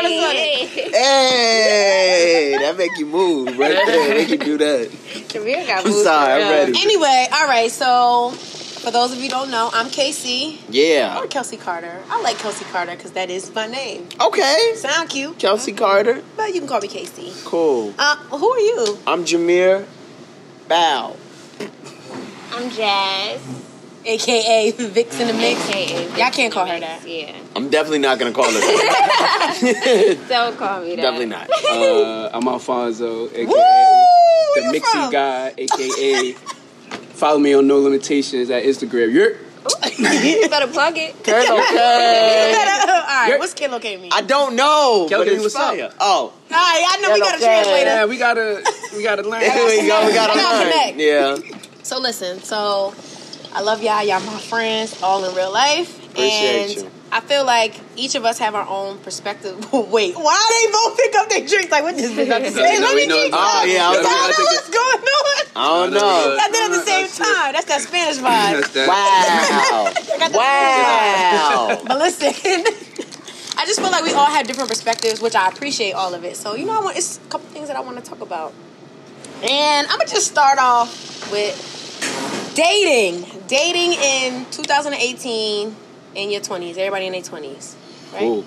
on the sweater. Hey, that make you move right there. Make you do that. Shamir got I'm moved sorry, I'm around. ready. Anyway, all right. So, for those of you who don't know, I'm Casey. Yeah. Or Kelsey Carter. I like Kelsey Carter because that is my name. Okay. Sound cute. Kelsey Carter. But you can call me Casey. Cool. Who are you? I'm Jameer Bow. I'm Jazz. AKA Vix in the Mix. AKA Y'all can't call her that. Yeah. I'm definitely not going to call her that. Don't call me that. Definitely not. I'm Alfonso, a.k.a. Woo! the Where you Mixy from? Guy, a.k.a. follow me on No Limitations at Instagram. You better plug it. Okay. All right, what's Kilo K mean? I don't know. Kelly, but it's what's up? fire. Oh. All right, I know we got a translator. Yeah, we gotta learn. There we go. We got to learn. connect. Yeah. So listen, I love y'all. Y'all my friends, all in real life. Appreciate and you. I feel like each of us have our own perspective. Wait, why they both pick up their drinks? Like, what this bitch about to say? No, Let we me know keep it's going. Oh, yeah, I was I don't know what's going on. I don't know. I did it at the same time. That's that Spanish vibe. Wow. But listen, I just feel like we all have different perspectives, which I appreciate all of it. So, it's a couple things that I want to talk about. And I'm going to just start off with dating. Dating in 2018 in your 20s. Everybody in their 20s, right? Cool.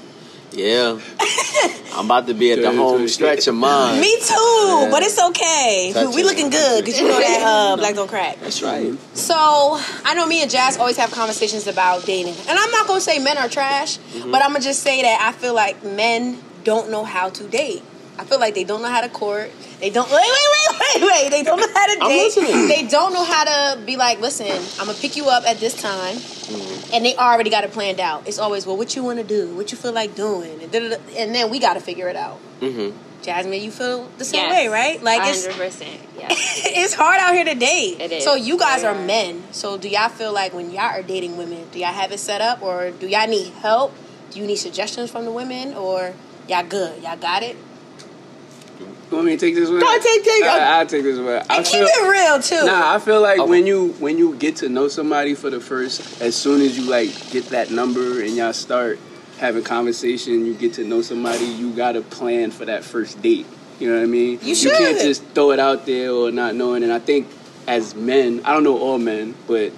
Yeah. I'm about to be at the home stretch of mine. Me too, but it's okay. Touching We looking good because you know that Black Don't Crack. That's right. So, I know me and Jazz always have conversations about dating. And I'm not going to say men are trash, but I'm going to just say that I feel like men don't know how to date. I feel like they don't know how to court. They don't... Wait. They don't know how to I'm date. listening. They don't know how to be like, listen, I'm going to pick you up at this time. And they already got it planned out. It's always, well, what you want to do? What you feel like doing? And then we got to figure it out. Mm-hmm. Jasmine, you feel the same Yes. way, right? Like 100%. Yes. it's hard out here to date. It is. So you guys are Yeah. men. So do y'all feel like when y'all are dating women, do y'all have it set up, or do y'all need help? Do you need suggestions from the women, or y'all good? Y'all got it? You want me to take this one? Go ahead, take. I'll take this one. And keep it real too. Nah, I feel like Okay. when you get to know somebody for the first, as soon as you get that number and y'all start having conversation, you get to know somebody, you gotta plan for that first date. You know what I mean? You should. You can't just throw it out there or not knowing. And I think as men, I don't know all men, but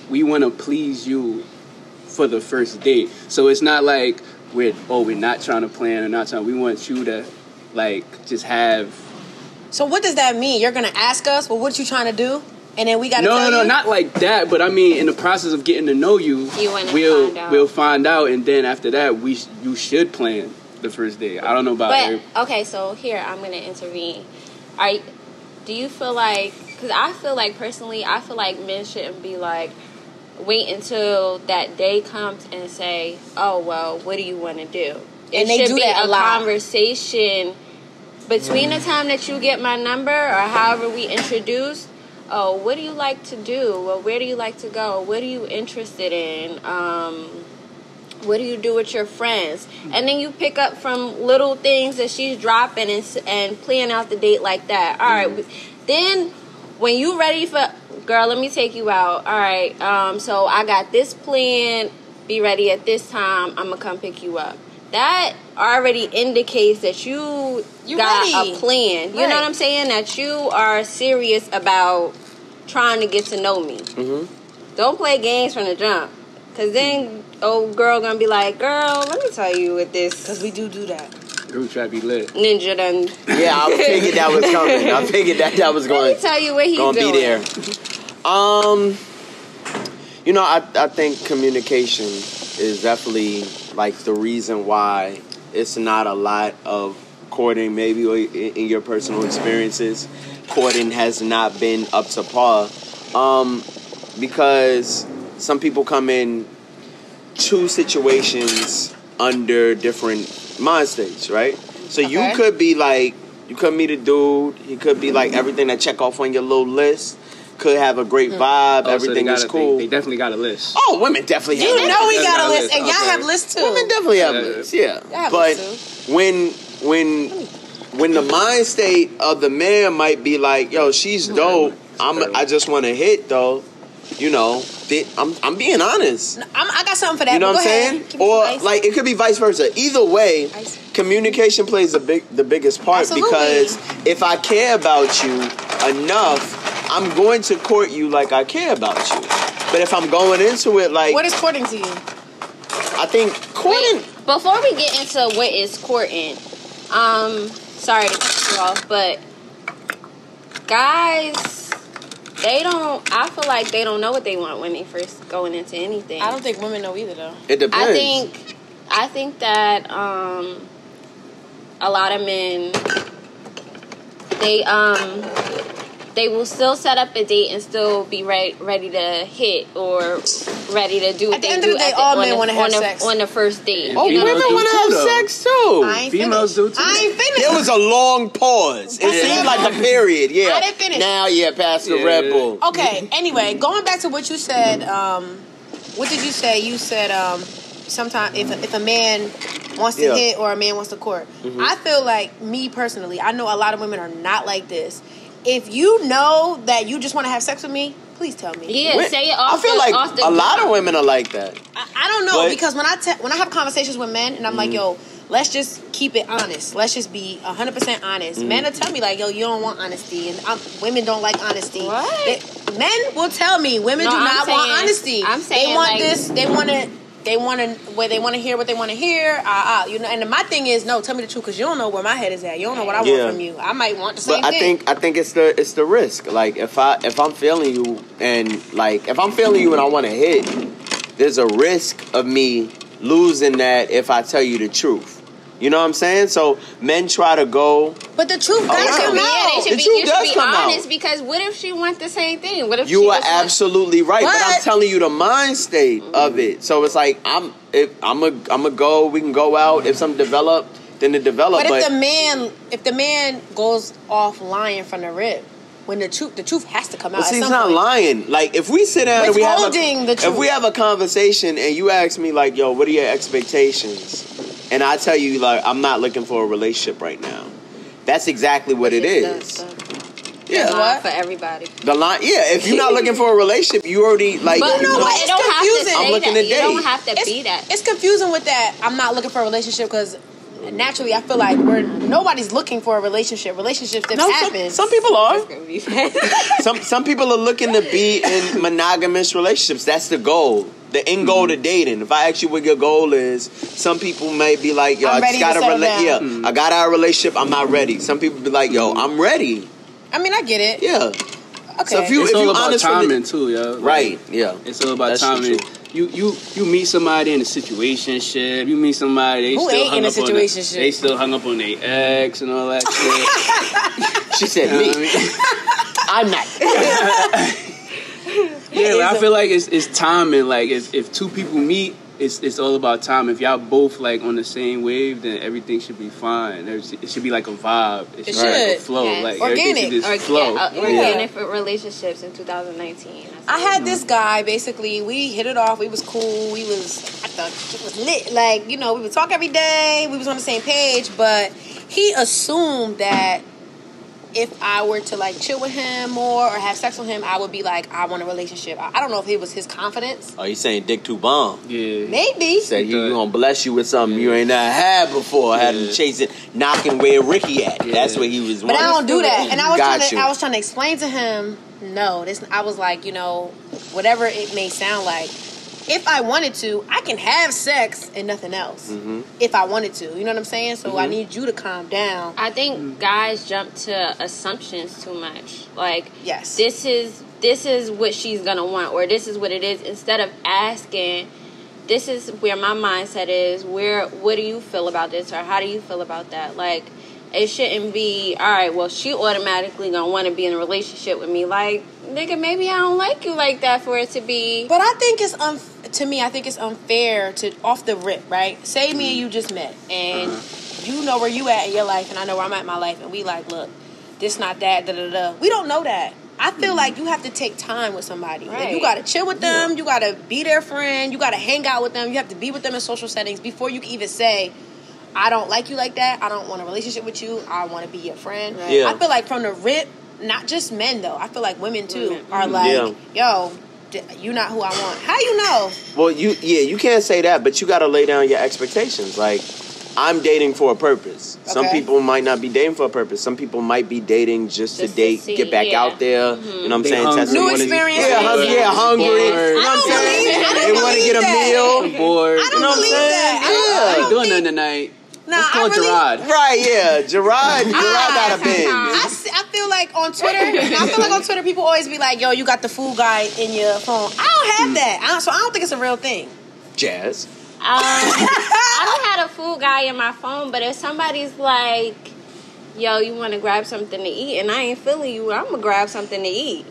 we want to please you for the first date. So it's not like we're not trying to plan or not trying. We want you to just have. So what does that mean? You're gonna ask us, well, what you trying to do? And then we gotta tell you? No, not like that. But I mean, in the process of getting to know you, we'll find out, and then after that, you should plan the first date. I don't know about But, okay, so here, I'm going to intervene. Do you feel like, because I feel like, personally, I feel like men shouldn't be like, wait until that day comes and say, oh, well, what do you want to do? And they do that a lot. Conversation between the time that you get my number or however we introduce. Oh, what do you like to do? Well, where do you like to go? What are you interested in? What do you do with your friends? And then you pick up from little things that she's dropping and plan out the date like that. All right. Then when you ready for, girl, let me take you out. All right. So I got this plan. Be ready at this time. I'm going to come pick you up. That already indicates that you got ready. a plan. You know what I'm saying? That you are serious about trying to get to know me. Mm-hmm. Don't play games from the jump. Because then old girl going to be like, girl, let me tell you what this. Because we do that. Group try to be lit. Ninja done. Yeah, I figured that was coming. I figured that was going. Let me tell you what he's doing. Be there. I think communication is definitely the reason why it's not a lot of courting. Maybe in your personal experiences, courting has not been up to par. Because some people come in two situations under different mind states, right? So you could be you could meet a dude. He could be everything that check off on your little list. Could have a great vibe. Everything is cool. They definitely got a list. Oh, women definitely have lists. You know we got a list. And y'all have lists too. Women definitely have lists, yeah. Have but lists too. when the mind state of the man might be like, yo, she's dope. I just want to hit though. I'm being honest. I got something for that. You know but what I'm saying? Or it could be vice versa. Either way, communication plays the biggest part. Absolutely. Because if I care about you enough, I'm going to court you like I care about you. But if I'm going into it like... What is courting to you? I think courting... Wait, before we get into what is courting, sorry to cut you off, but guys, I feel like they don't know what they want when they first going into anything. I don't think women know either, though. It depends. I think that a lot of men, they will still set up a date and still be ready to hit or ready to do what At the they end do of the day, all men want to have sex. on the first date. Oh, women want to have sex, too. I ain't Females finished. do, too. I ain't finished. There was a long pause. It seemed like a period. Yeah. I didn't finish. Now, pass the Red Bull. Okay, anyway, going back to what you said, what did you say? You said sometimes if a man wants to hit or a man wants to court. Mm-hmm. I feel like, me personally, I know a lot of women are not like this. If you know that you just want to have sex with me, please tell me. Yeah, say it off. I feel like off the a lot jump. of women are like that. I don't know, because when I have conversations with men and I'm like, yo, let's just keep it honest. Let's just be 100% honest. Men will tell me like, yo, you don't want honesty, and women don't like honesty. What? Men will tell me women do not want honesty. I'm saying they want like, this. They want to where they want to hear what they want to hear. You know. And my thing is, no, tell me the truth, because you don't know where my head is at. You don't know what I want from you. I might want the same thing. I think it's the risk. Like if I'm feeling you and I want to hit, there's a risk of me losing that if I tell you the truth. You know what I'm saying? So men try to go. But the truth does come out. You should be honest, because what if she wants the same thing? What if you are absolutely right? But I'm telling you the mind state of it. So it's like I'm a go. We can go out. If something develop, then it develop. But if the man goes off lying from the rip, when the truth has to come out. But he's not lying. Like if we sit down and we have a conversation and you ask me like, yo, what are your expectations? And I tell you, like, I'm not looking for a relationship right now. That's exactly what it is. Yeah, what for everybody. The line, if you're not looking for a relationship, you already like. But no, it don't have to. I'm looking to date. You don't have to be that. It's confusing with that. I'm not looking for a relationship because naturally, I feel like nobody's looking for a relationship. Relationships happen. Some people are. Some people are looking to be in monogamous relationships. That's the goal. The end goal to dating. If I ask you what your goal is, some people may be like, yo, I just got I got out of a relationship, I'm not ready. Some people be like, yo, I'm ready. I mean, I get it. Yeah. Okay. So it's all about timing too, yo. Right, yeah. It's all about timing. You meet somebody in a situationship. You meet somebody they still hung up on their ex and all that shit. She said me. I'm not. Yeah, I feel like it's timing. Like if two people meet, it's all about time. If y'all both like on the same wave, then everything should be fine. It should be like a vibe. It should be like a flow. Yes. Like organic. everything should just flow. Organic relationships in 2019. I had this guy, basically, we hit it off, we was cool, I thought it was lit, like, you know, we would talk every day, we was on the same page, but he assumed that if I were to, like, chill with him more or have sex with him, I would be like, I want a relationship. I don't know if it was his confidence. Oh, you saying dick too bomb? Yeah. Maybe. Said he gonna bless you with something you ain't not had before. Had him chasing, knocking where Ricky at. Yeah. That's what he was wanting. But I don't do that. And I was trying to explain to him, no, I was like, you know, whatever it may sound like, if I wanted to, I can have sex and nothing else. Mm-hmm. If I wanted to. You know what I'm saying? So I need you to calm down. I think guys jump to assumptions too much. Like, yes, this is what she's gonna want, or this is what it is, instead of asking, this is where my mindset is, what do you feel about this, or how do you feel about that? Like, it shouldn't be, all right, well, she automatically gonna want to be in a relationship with me. Like, nigga, maybe I don't like you like that for it to be. But I think it's I think it's unfair to, off the rip, right? Say me and you just met, and you know where you at in your life, and I know where I'm at in my life, and we like, look, this not that, da-da-da. We don't know that. I feel like you have to take time with somebody. Right. Like, you got to chill with them. You got to be their friend. You got to hang out with them. You have to be with them in social settings before you can even say, I don't like you like that. I don't want a relationship with you. I want to be your friend. Right. Yeah. I feel like from the rip, not just men, though. I feel like women, too, are like, yo, you not who I want. How you know? Well, you can't say that, but you got to lay down your expectations. Like, I'm dating for a purpose. Some Okay. people might not be dating for a purpose. Some people might be dating just to date, see, get back out there. Mm-hmm. You know what I'm They saying? hungry. Test New the waters. experience. Yeah, hungry. You know what I'm saying? I don't They want to get a believe meal. I'm bored. I don't You know what I'm believe saying? that. Yeah. I ain't doing nothing tonight. Nah, Let's call I really- Gerard. Right, yeah. Gerard got a bin. I feel like on Twitter, people always be like, "Yo, you got the food guy in your phone." I don't have that, so I don't think it's a real thing. Jazz. I don't have a food guy in my phone, but if somebody's like, yo, you want to grab something to eat, and I ain't feeling you, I'm going to grab something to eat.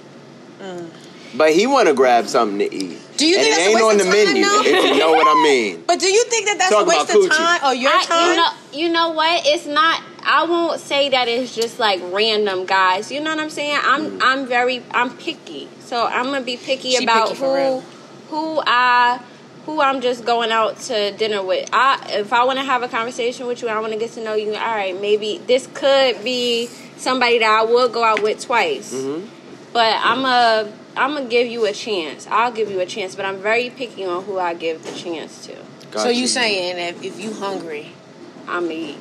But he want to grab something to eat. Do you and think it that's a ain't waste on of the time, menu, though? if you know what I mean. But do you think that that's Talk a waste about of coochie. time or your time? You know what? It's not. I won't say that it's just like random guys. You know what I'm saying? I'm picky, so I'm gonna be picky She about picky for real. who I'm just going out to dinner with. If I want to have a conversation with you, I want to get to know you. All right, maybe this could be somebody that I will go out with twice. Mm-hmm. But I'm gonna give you a chance. I'll give you a chance, but I'm very picky on who I give the chance to. Gotcha. So you saying that if you hungry, I'm gonna eat.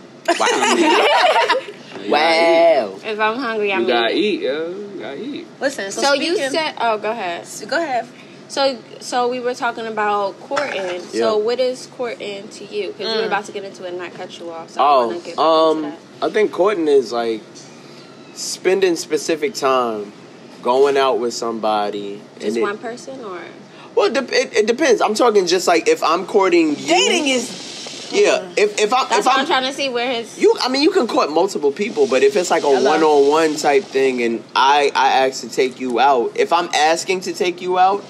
Wow. If I'm hungry, I'm You gotta eating. eat, yo. You gotta eat. listen. So you speaking- said, oh, go ahead. go ahead. So we were talking about courting. Yeah. So what is courting to you? Because you were about to get into it and I cut you off. So I want to get back into that. I think courting is like spending specific time, going out with somebody. Just one person or? Well, it depends. I'm talking just like if I'm courting you. Dating is Yeah, if That's why I'm trying to see where his. you can court multiple people, but if it's like a one-on-one type thing and I ask to take you out, if I'm asking to take you out,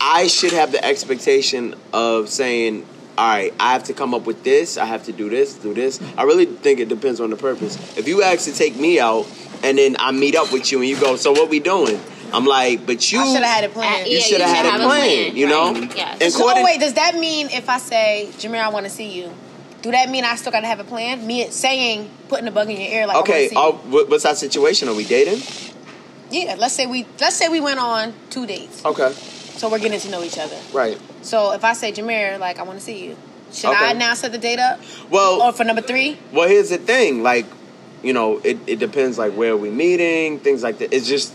I should have the expectation of saying, all right, I have to come up with this, I have to do this. I really think it depends on the purpose. If you ask to take me out and then I meet up with you and you go, so what we doing? I'm like, but you I should have had it planned. You should have had it planned, you know? Right. Yes. And So courting, wait, does that mean if I say, Jameer, I want to see you? Do that mean I still got to have a plan? Me saying, putting a bug in your ear, like okay, I want to see you. what's our situation? Are we dating? Yeah, let's say we went on 2 dates, Okay, so we're getting to know each other. right. So if I say, Jameer, like I want to see you, should Okay. I now set the date up? Well, Or for number 3? Well, here's the thing. Like, you know, it depends. Like, where are we meeting? Things like that. Is just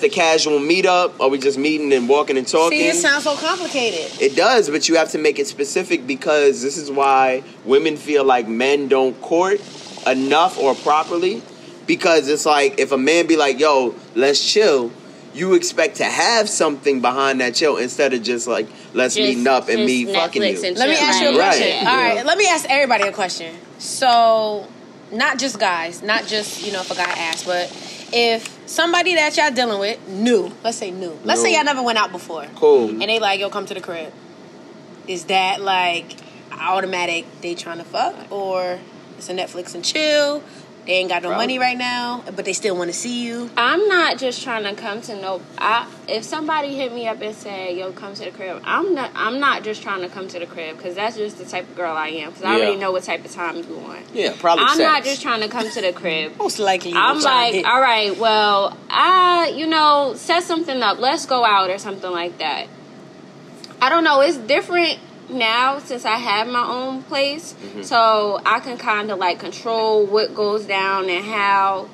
a casual meetup? Are we just meeting and walking and talking? See, it sounds so complicated. It does, but you have to make it specific because this is why women feel like men don't court enough or properly. Because it's like if a man be like, "Yo, let's chill," you expect to have something behind that chill instead of just like let's meeting up and me fucking you. And Let me chill, ask you a right? question. Right. All right, let me ask everybody a question. So, not just guys, not just, if a guy asks, but if somebody that y'all dealing with, let's say y'all never went out before. Cool. And they like, yo, come to the crib. Is that like automatic they trying to fuck? Or it's a Netflix and chill? They ain't got no money right now, but they still want to see you. I'm not just trying to come to know. If somebody hit me up and say, "Yo, come to the crib," I'm not just trying to come to the crib because that's just the type of girl I am. Because I already know what type of time you want. Yeah, probably. I'm sex. not just trying to come to the crib. Most likely, I'm like, all right, well, set something up. Let's go out or something like that. I don't know. It's different now since I have my own place, so I can kind of like control what goes down and how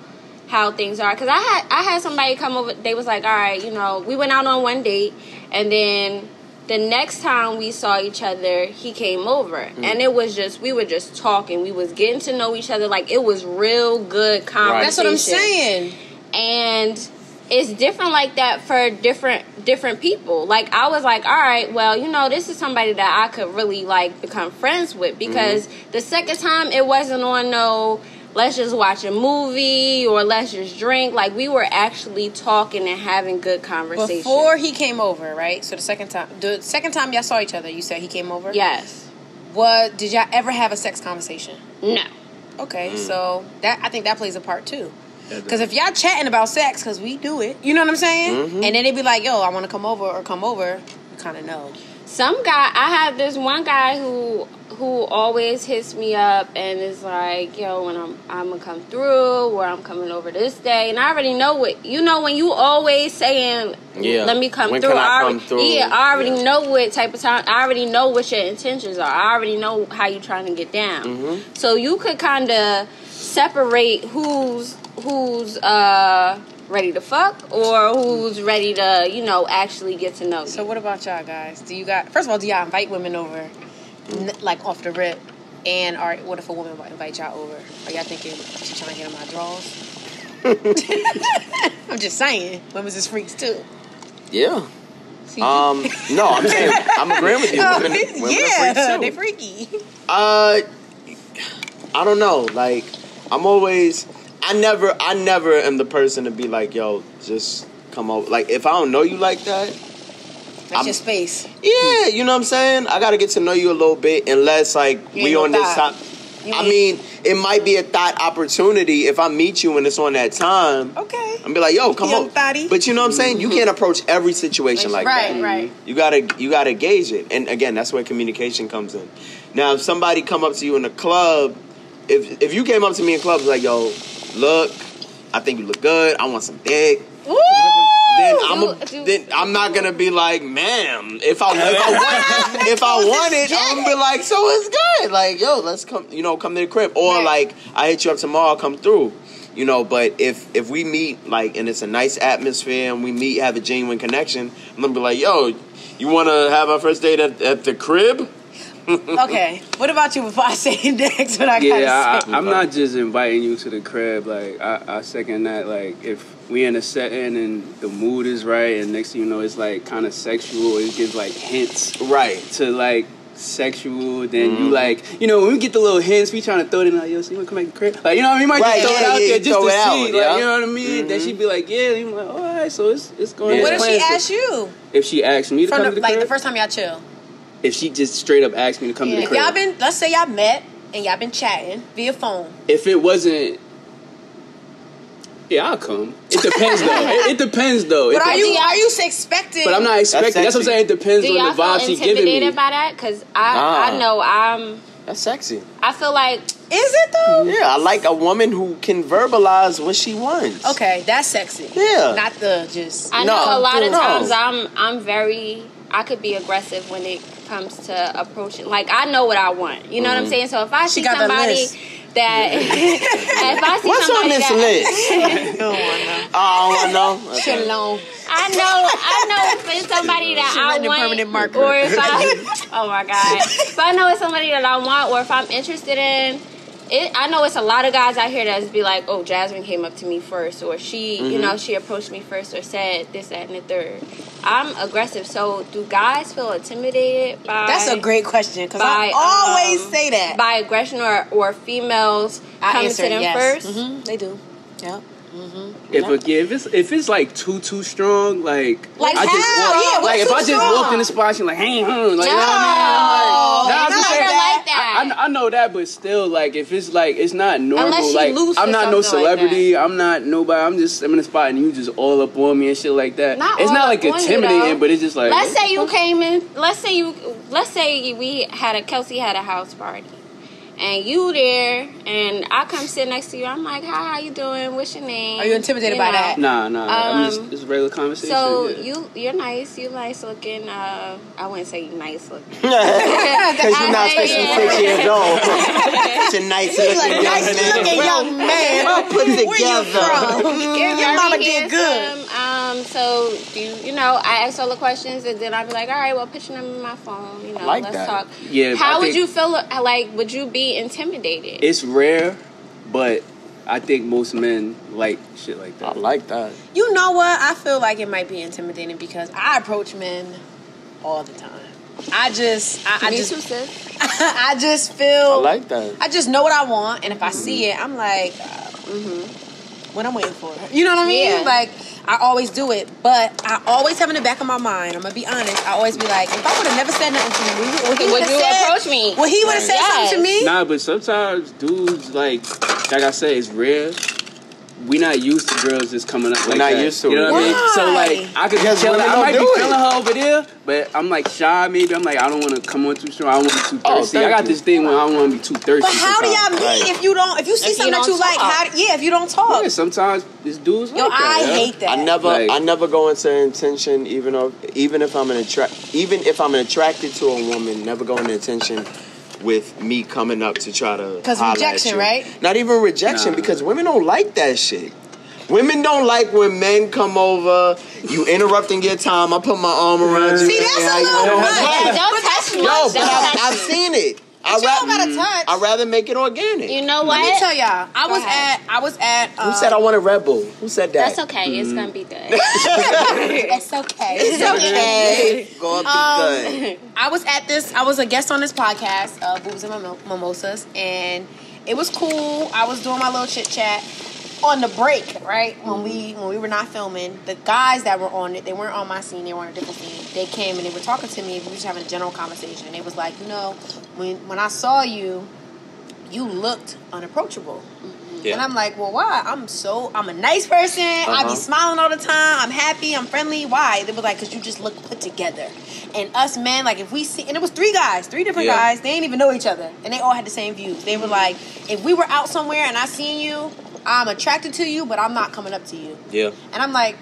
things are. Because I had somebody come over. They was like, all right, we went out on one date, and then the next time we saw each other, he came over, and it was just we were just talking. We was getting to know each other. Like it was real good conversation. That's what I'm saying. And it's different like that for different people. Like I was like, all right, well, this is somebody that I could really like become friends with because the second time it wasn't on no let's just watch a movie or let's just drink. Like we were actually talking and having good conversation. Before he came over, right? So the second time y'all saw each other, you said he came over? Yes. Did y'all ever have a sex conversation? No. Okay, so I think that plays a part too. Because if y'all chatting about sex, because we do it, you know what I'm saying? And then they be like, yo, I want to come over, you kind of know. some guy, I have this one guy who always hits me up and is like, yo, when I'm gonna come through, or I'm coming over this day, and I already know what, you know, when you always saying, let me come when through. Can I come through? Yeah, I already know what type of time. I already know what your intentions are. I already know how you trying to get down. Mm-hmm. So you could kind of separate who's ready to fuck or who's ready to, you know, actually get to know you. So what about y'all guys? First of all, do y'all invite women over, like off the rip? And what if a woman invite y'all over? Are y'all thinking she's trying to get on my drawers? I'm just saying, women's is freaks too. Yeah. See, No, I'm saying I'm agreeing with you. Women are freaks too. They freaky. I don't know. Like, I never am the person to be like, yo, just come over. Like, if I don't know you like that, that's your space. Yeah, you know what I'm saying? I got to get to know you a little bit, unless, like, we on this time. I mean, it might be a thought opportunity if I meet you and it's on that time. Okay. I'm be like, yo, come on. But you know what I'm saying? You can't approach every situation like that. Right. You gotta gauge it. And again, that's where communication comes in. Now, if somebody come up to you in a club, if you came up to me in clubs like, yo, look, I think you look good, I want some dick. Woo! Then I'm not gonna be like, ma'am. If I want it, I'm gonna be like, so it's good. Like, yo, let's come to the crib. Or like, I hit you up tomorrow, come through. You know, but if we meet, like, and it's a nice atmosphere and we have a genuine connection, I'm gonna be like, yo, you wanna have our first date at the crib? Okay. What about you before I say next? What I gotta say? I'm not just inviting you to the crib. Like, I second that. Like, if we in a setting and the mood is right, and next thing you know, it's like kind of sexual. It gives like hints, right, to like sexual. Then you like, you know, when we get the little hints, we trying to throw it in like, yo, so you wanna come back to the crib? Like, you know what I mean? Might just throw it out there just to see. Like, you know what I mean? Then she'd be like, yeah. And you're like, all right, so it's going. What if she asked you? If she asked me to come to the crib, like the first time y'all chill. If she just straight up asked me to come to the crib. Let's say y'all met and y'all been chatting via phone. If it wasn't, I'll come. It depends though. It depends though. But are you expecting? But I'm not expecting. That's what I'm saying. It depends on the vibe she's giving me. Intimidated by that? Because I know that's sexy. I feel like. Is it though? Yeah, I like a woman who can verbalize what she wants. Okay, that's sexy. Yeah. Not the just. I know a lot of times I'm very. I could be aggressive when it comes to approaching. Like, I know what I want. You know what I'm saying? So if I see somebody that if I see what's somebody on this list? I don't want to know. Okay. Chill alone. I know if it's somebody that I want, or if oh my god, if I know it's somebody that I want, or if I'm interested in it. I know it's a lot of guys out here that be like, oh, Jasmine came up to me first, or she, you know, she approached me first, or said this, that, and the third. I'm aggressive, so do guys feel intimidated by? That's a great question, because I always say that by aggression or females coming to them first. Mm-hmm. They do. Yeah. Mm-hmm. If it's like too strong, like I how? just walk, like if I just walked in the spot, she's like, hey, like, you know what I mean? I know that, but still, like if it's like it's not normal, like I'm not no celebrity, I'm not nobody. I'm in the spot and you just all up on me and shit like that. It's not like intimidating, but it's just like. Let's say you came in. Let's say Kelsey had a house party. And you there, and I come sit next to you. I'm like, hi, how you doing? What's your name? Are you intimidated by that? Nah. I'm just regular conversation. So you're nice. You nice looking. I wouldn't say you nice looking. Because you're not 66 years old. It's a nice looking young man. Well put together. Your mama did good. So I ask all the questions, and then I'd be like, all right, well, put your number in my phone. You know, let's talk. Yeah. How would you feel? Like, would you be intimidated? It's rare, but I think most men like shit like that. I like that. You know what? I feel like it might be intimidating because I approach men all the time. I just feel. I like that. I just know what I want, and if I see it, I'm like, what I'm waiting for. You know what I mean? Yeah. Like, I always do it, but I always have in the back of my mind, I'm gonna be honest, I always be like, if I would have never said nothing to you, would you approach me? Well, he would have said something to me? Nah, but sometimes dudes, like I said, it's rare, we're not used to girls just coming up like that. We're not used to it. You know what I mean? So, like, I could be chilling. I might be feeling her over there, but I'm, like, shy maybe. I'm like, I don't want to come on too strong. I don't want to be too thirsty. I got this thing where I don't want to be too thirsty. But how do y'all meet if you see something that you like? If you don't talk. Yeah, sometimes this dude's like that. I hate that. I never go into intention, even if I'm attracted to a woman, never go into intention with me coming up to try to because rejection, right? Not even rejection, because women don't like that shit. Women don't like when men come over, you interrupting your time, I put my arm around you. See, that's a little much. Don't touch me. No, but I've seen it. I'd rather make it organic. You know what? Let me tell y'all. I was at. Who said I want a Red Bull? Who said that? That's okay. It's gonna be good. It's okay. It's okay. Gonna be good. I was a guest on this podcast, Boobs and Mimosas, and it was cool. I was doing my little chit chat on the break, right? When we were not filming, the guys that were on it, they weren't on my scene, they were on a different scene. They came and they were talking to me, we were just having a general conversation. They was like, when I saw you, you looked unapproachable. Yeah. And I'm like, well, why? I'm a nice person. I be smiling all the time. I'm happy. I'm friendly. Why? They were like, because you just look put together. And us men, like, if we see, and it was three different guys. They didn't even know each other. And they all had the same views. They were like, if we were out somewhere and I seen you, I'm attracted to you, but I'm not coming up to you. Yeah. And I'm like,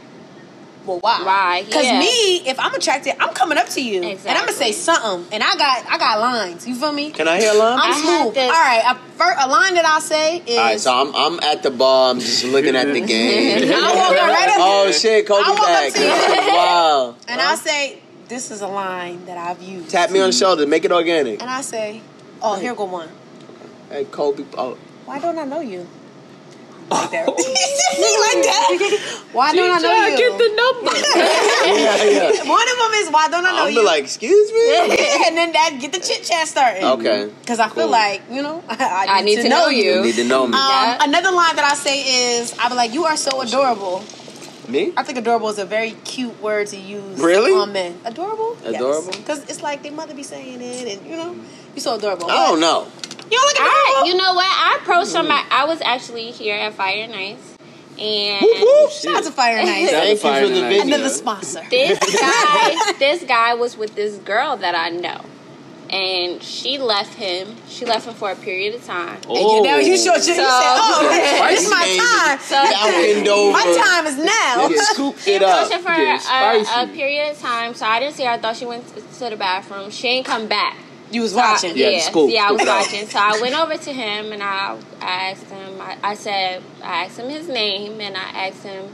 well, why? Why? Because me, if I'm attracted, I'm coming up to you. Exactly. And I'm going to say something. And I got lines. You feel me? Can I hear a line? I'm smooth. All right. A line that I'll say is... All right, so I'm at the bar. I'm just looking at the game. I walk right up. Oh, shit. Kobe back. Up to you. Wow. And I'll say, this is a line that I've used. Tap me on the shoulder. Make it organic. And I say, oh, here go one. Hey, Kobe. Oh. Why don't I know you? Like that. Like that. Why don't I know you? Get the number. Yeah. One of them is why don't I know you? I'm like, excuse me? And then that get the chit chat started. Okay. Because I feel like, I need to know you. You need to know me. Another line that I say is, I be like, you are so adorable. Me? I think adorable is a very cute word to use on men. Adorable? Adorable? Because it's like their mother be saying it and, you're so adorable. I don't know. You don't look adorable? You know what? I approached somebody. I was actually here at Fire and Ice. And shout out to Fire and Ice. Thank you for the video. Another sponsor. This guy was with this girl that I know. And she left him. She left him for a period of time. Oh. And you said, this is my time. So my time is now. Scoop it up. For a period of time. So I didn't see her. I thought she went to the bathroom. She ain't come back. You was watching? I was watching. So I went over to him and I asked him, I asked him his name and I asked him,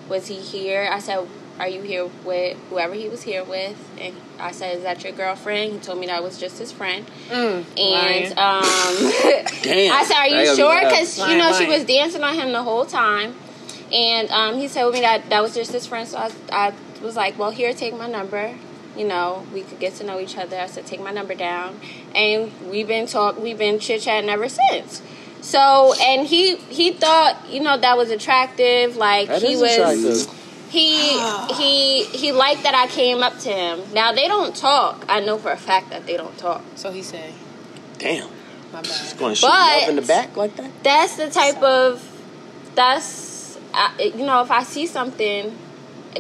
was he here? I said, are you here with whoever he was here with? And I said, is that your girlfriend? He told me that was just his friend. And Damn. I said, are you sure? Because, she was dancing on him the whole time. And he said with me that was just his friend. So I was like, well, here, take my number. We could get to know each other. I said, take my number down. And we've been chit-chatting ever since. So, and he thought, that was attractive. Like, that he is was... attractive. He liked that I came up to him. Now, they don't talk. I know for a fact that they don't talk. So he said... Damn. My bad. He's going to shoot you up in the back like that? That's the type of... if I see something...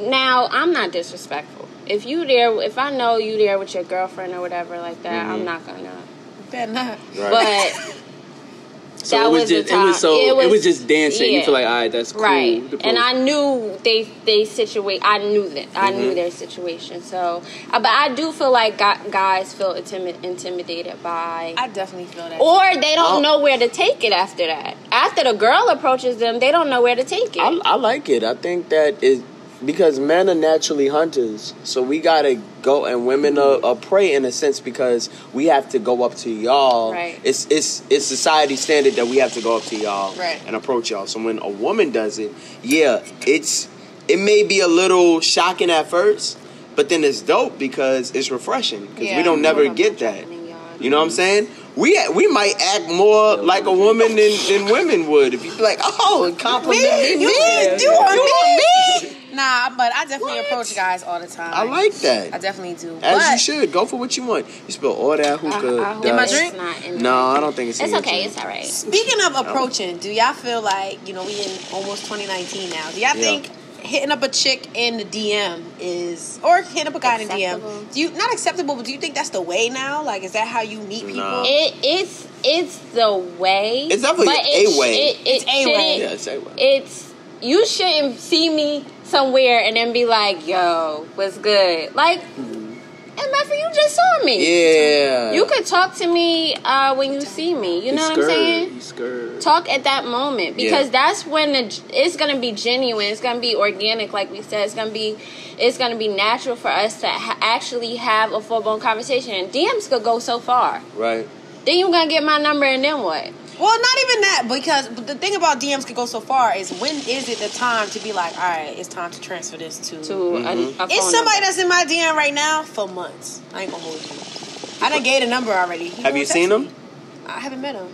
Now, I'm not disrespectful. If I know you there with your girlfriend or whatever like that, I'm not gonna. Better not. Right. But so that was just it was just dancing. Yeah. You feel like, all right, that's cool. Right. And I knew they situate. I knew that. I knew their situation. So, but I do feel like guys feel intimidated by. I definitely feel that. Or they don't know where to take it after that. After the girl approaches them, they don't know where to take it. I like it. I think that is. Because men are naturally hunters, so we gotta go, and women are prey in a sense because we have to go up to y'all. Right. It's society standard that we have to go up to y'all and approach y'all. So when a woman does it, it may be a little shocking at first, but then it's dope because it's refreshing because we don't never get that. You know what I'm saying? We might act more like a woman than women would if you be like, oh, compliment me. You on me. Nah, but I definitely approach guys all the time. I like that. I definitely do. As you should. Go for what you want. You spill all that hookah. In my drink? No, I don't think it's in It's your okay. drink. It's all right. Speaking of approaching, do y'all feel like, you know, we in almost 2019 now. Do y'all think hitting up a chick in the DM or hitting up a guy in the DM, not acceptable, but do you think that's the way now? Like, is that how you meet people? No. It's the way. It's definitely a way. It's a way. Yeah, it's a way. You shouldn't see me somewhere and then be like, yo, what's good? Like, MF, you just saw me. Yeah. You could talk to me when you see me. You know what I'm saying? Talk at that moment. Because that's when it's going to be genuine. It's going to be organic, like we said. It's going to be natural for us to actually have a full-blown conversation. DMs could go so far. Right. Then you're going to get my number and then what? Well, not even that, because the thing about DMs could go so far is when is it the time to be like, all right, it's time to transfer this to a phone it's somebody that's in my DM right now for months. I ain't gonna hold you. I done gave a number already. Have you seen him? I haven't met him.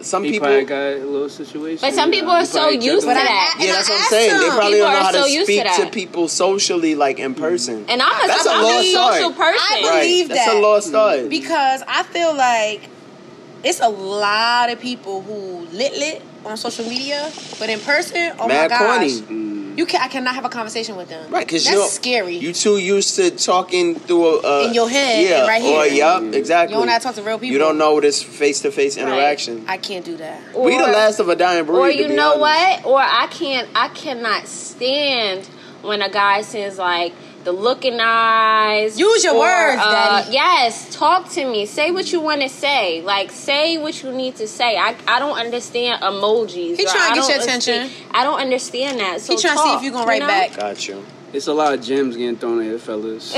Some he people probably got a little situation. But some people are so used to that. Yeah, that's what I'm saying. They probably don't know how to speak to that. people socially, like in person. And I'm a social person. I believe that. That's a lost art. Because I feel like it's a lot of people who lit on social media, but in person, oh Mad my gosh, corny. I cannot have a conversation with them. Right, because that's scary. You too used to talking through in your head, and right here. Exactly. You don't know how to talk to real people. You don't know this face-to-face interaction. I can't do that. We the last of a dying breed. Or you know what? Or I cannot stand when a guy says like the looking eyes. Use your words, Daddy. Yes, talk to me. Say what you want to say. Like, say what you need to say. I don't understand emojis. He trying to get your attention. I don't understand that. So he trying to see if you gonna write back. Got you. It's a lot of gems getting thrown at here, fellas.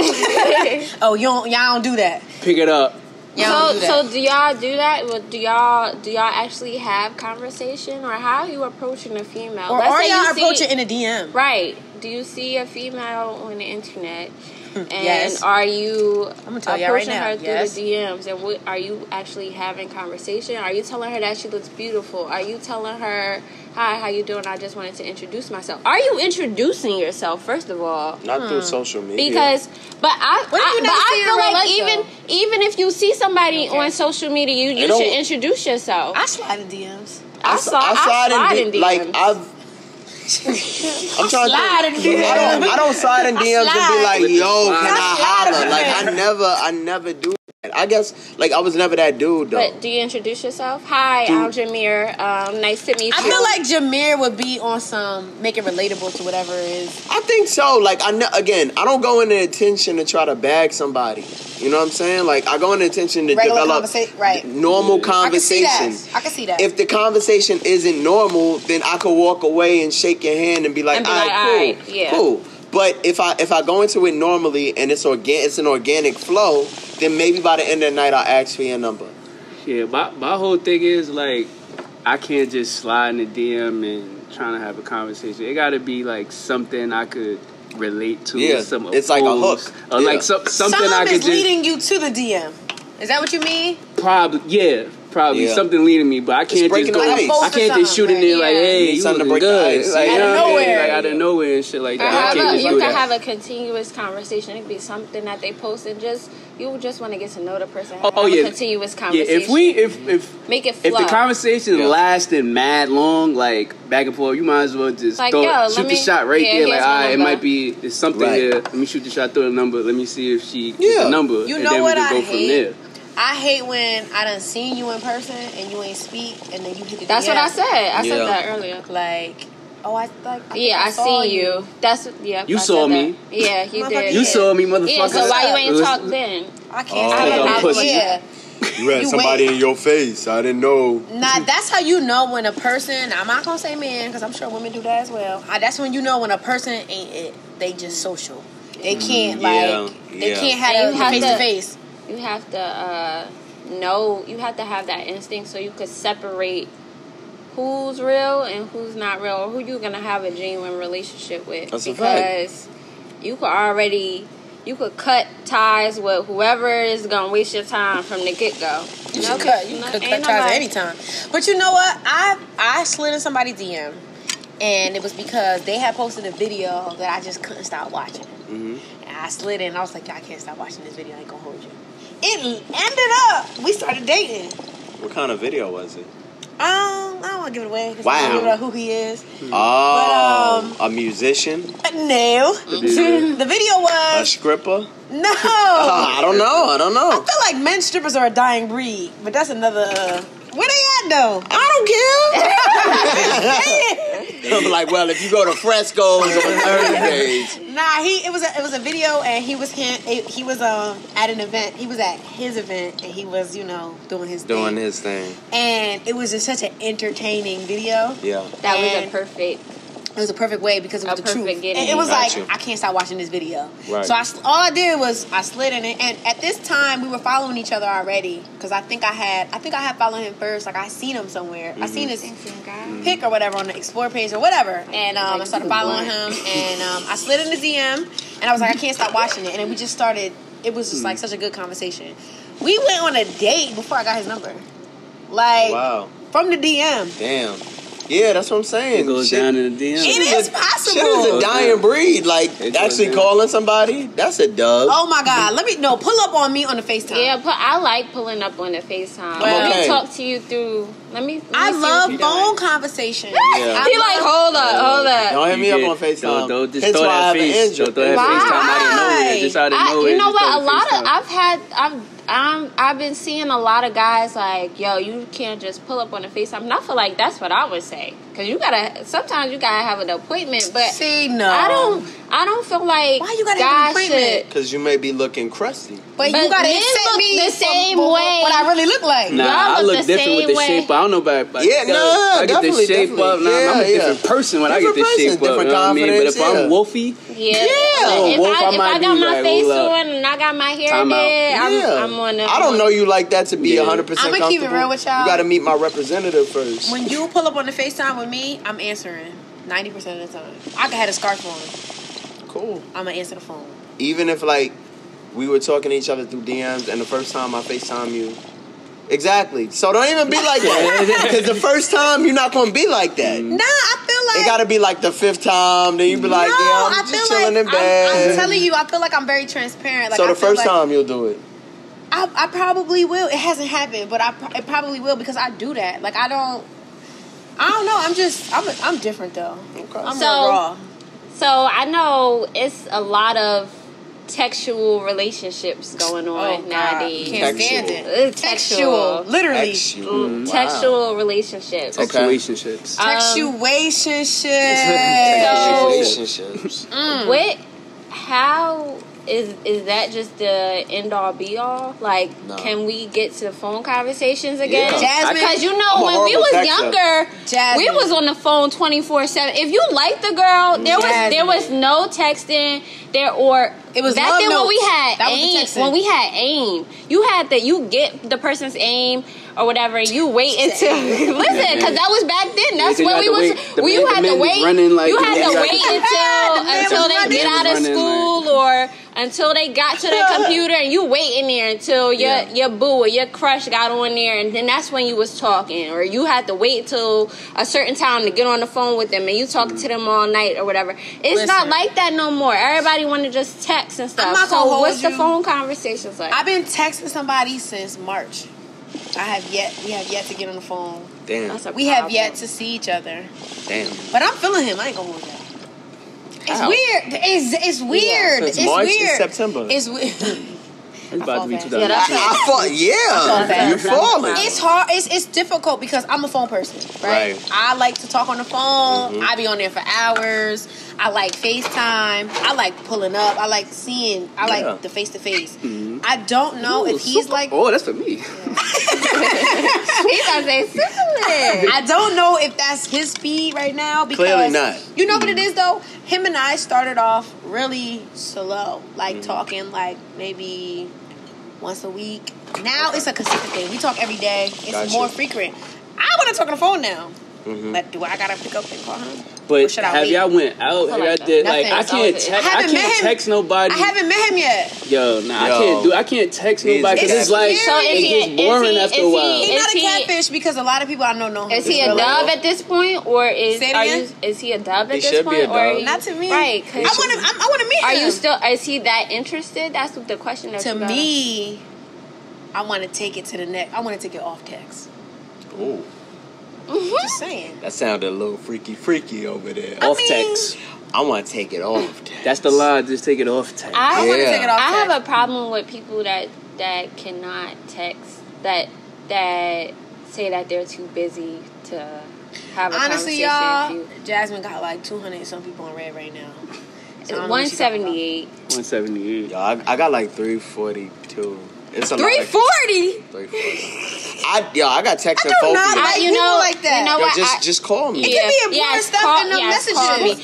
Oh, y'all don't do that. Pick it up. So do y'all do that? Well, do y'all actually have conversation, or how are you approaching a female? Or are y'all approaching in a DM? Right. Do you see a female on the internet? And yes. Are you approaching her right now. through the DMs? And are you actually having conversation? Are you telling her that she looks beautiful? Are you telling her, hi, how you doing? I just wanted to introduce myself. Are you introducing yourself, first of all? Not through social media. But I feel like even if you see somebody on social media, you should introduce yourself. I slide in DMs. I slide in DMs. Like I'm trying to. I don't slide in DMs and be like, "Yo, can I holler?" Like I never do that. I guess like I was never that dude though. But do you introduce yourself? Hi, I'm Jameer. Nice to meet you. I feel like Jameer would be on some make it relatable to whatever it is. I think so. Like I don't go in the intention to try to bag somebody. You know what I'm saying? Like I go in the intention to develop normal conversation. I can see that. If the conversation isn't normal, then I could walk away and shake your hand and be like, "All right, cool." But if I go into it normally and it's an organic flow, then maybe by the end of the night I'll ask for your number. Yeah, my whole thing is like I can't just slide in the DM and trying to have a conversation. It got to be like something I could relate to. Yeah, it's like a hook. Or like something I could just leading you to the DM. Is that what you mean? Probably something leading me, but I can't just go. I can't just shoot in there like, "Hey, you looking good?" Like, out of nowhere and shit like that. You can have a continuous conversation. It could be something that they post and you just want to get to know the person. Have a continuous conversation. Yeah, if make it flow. If the conversation lasting mad long, like back and forth, you might as well just shoot the shot right there. Like, alright, it might be there's something here. Let me shoot the shot through the number. Let me see if she gets the number. You and know then what we can go from there. I hate when I done seen you in person and you ain't speak and then you hit the That's DM. what I said. I said that earlier. Like, I see you. You saw me. Yeah, you did. You saw me, motherfucker. Yeah, so why you ain't talk then? I can't. You had somebody in your face. I didn't know. Nah, that's how you know when a person. I'm not gonna say men because I'm sure women do that as well. That's when you know when a person ain't it. They just social. They can't They can't have face to face. You have to know. You have to have that instinct so you could separate who's real and who's not real, or who you're gonna have a genuine relationship with. That's because you could cut ties with whoever is gonna waste your time from the get go. You could cut ties at any time. But you know what? I slid in somebody's DM And it was because they had posted a video that I just couldn't stop watching. Mm-hmm. And I slid in and I was like, I can't stop watching this video. I ain't gonna hold you. It ended up, we started dating. What kind of video was it? I don't want to give it away. Wow. I don't give it who he is. Oh, but, a musician? No. The video was... A stripper? No. I don't know. I feel like men strippers are a dying breed, but that's another... where they at, though? I don't care. I'm like, well, if you go to Fresco's on Thursdays. Nah, it was a video, and he was at an event. He was at his event, and he was, doing his thing. And it was just such an entertaining video. Yeah. That was a perfect... It was a perfect way because it was the truth. And it was I can't stop watching this video. Right. So all I did was I slid in it, and at this time we were following each other already because I think I had followed him first. Like I seen him somewhere. I seen his pic or whatever on the Explore page or whatever, and I started following him, and I slid in the DM, and I was like, I can't stop watching it, and then we just started. It was just like such a good conversation. We went on a date before I got his number, like from the DM. Damn. Yeah, that's what I'm saying. It goes down in the DM. It is possible. Shit is a dying breed. Like, actually calling somebody, that's a dub. Oh, my God. Pull up on me on the FaceTime. Yeah, I like pulling up on the FaceTime. Well, let me talk to you through... Let me I see love phone conversations. Yeah. He like, hold up. Don't hit me up on FaceTime. Don't just throw that face. Don't throw that FaceTime out of nowhere. Just out of nowhere. You know what? I've been seeing a lot of guys like, yo, you can't just pull up on the FaceTime. And I feel like that's what I would say. Because sometimes you gotta have an appointment. But see, no. I don't feel like why you gotta have an appointment? Because you may be looking crusty. But you gotta accept me the same way. What I really look like. Nah, I look different with the shape. I don't know about I get the shape up. Nah, I'm a different person when I get the shape up. You know what I mean? But if I'm wolfy, if I got my face on and I got my hair there, I'm on the... I don't know you like that to be 100% comfortable. I'm gonna keep it real with y'all. You gotta meet my representative first. When you pull up on the FaceTime with me, I'm answering 90% of the time. I could have a scarf on. Cool. I'm gonna answer the phone. Even if we were talking to each other through DMs and the first time I FaceTime you. Exactly. So don't even be like that. Because the first time you're not gonna be like that. Nah, I feel like it gotta be like the fifth time. Then you be like, I'm just chilling in bed. I'm telling you, I feel like I'm very transparent. Like, so the first time you'll do it. I probably will. It hasn't happened, but it probably will because I do that. Like I don't know. I'm different though. Okay. I'm real raw. So I know it's a lot of textual relationships going on nowadays. Can't stand it. Textual. Literally. Textual relationships. Textuationships. Textuationships. How is that just the end all be all? Like, can we get to phone conversations again? Yeah. Jasmine, because when we was younger, we was on the phone 24/7. If you liked the girl, there was no texting there, or it was back then notes. when we had AIM, you get the person's AIM or whatever, and you wait until listen, because that was back then. That's when we was. You had to wait. You had to wait until they get out of school or until they got to the computer, and you wait in there until your boo or your crush got on there, and then that's when you was talking, or you had to wait till a certain time to get on the phone with them, and you talking to them all night or whatever. It's not like that no more. Everybody want to just text and stuff. So what's the phone conversations like? I've been texting somebody since March. We have yet to get on the phone. Damn. We have yet to see each other. Damn. But I'm feeling him. I ain't gonna hold that. It's weird. It's weird. It's March, weird. It's September. It's weird. It's about to be 2000. You're falling. It's hard. It's difficult because I'm a phone person, right? I like to talk on the phone. I be on there for hours. I like FaceTime. I like pulling up. I like seeing. I like the face to face. I don't know if he's like. Oh, that's for me. He's gonna say syphilis. I don't know if that's his speed right now because clearly not. You know what it is though? Him and I started off really slow, like talking like maybe once a week. Now it's a consistent thing. We talk every day. It's more frequent. I want to talk on the phone now. But do I gotta pick up and call him? But should I have wait? y'all went out? Have y'all did like I can't text nobody. I haven't met him yet. Yo, I can't text nobody because it's like it gets boring after a while. He's not a catfish because a lot of people I know him. Is he a dub at this point, or is he a dub at this point, or not to me? Right? I want to meet him. Are you still? Is he that interested? That's the question. To me, I want to take it to the next. I want to take it off text. Ooh. Just saying. That sounded a little freaky over there. Off text. I want to take it off text. That's the lie. Just take it off text. I want to take it off text. I have a problem with people that cannot text, that say that they're too busy to have a honestly, conversation. y'all, Jasmine got like 200 some people on red right now. 178. 178. Yo, I got like 342. It's a 340. 340. I got text and phone. You know like that. You know what? Just call me. It can be important stuff in the messages.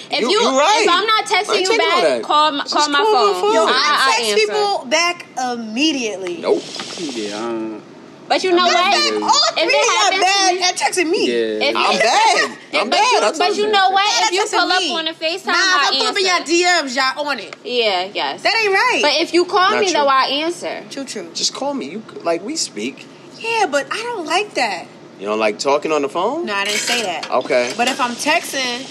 If I'm not texting you back, call my phone. Yo, I text people back immediately. Nope. Yeah. But you know what? All three are bad at texting me. Yeah. I'm bad. But you know what? If you pull up on a FaceTime, I pull up in your DMs, y'all on it. Yeah, yes. That ain't right. But if you call me, though, I answer. True. Just call me. We speak. Yeah, but I don't like that. You don't like talking on the phone? No, I didn't say that. Okay. But if I'm texting,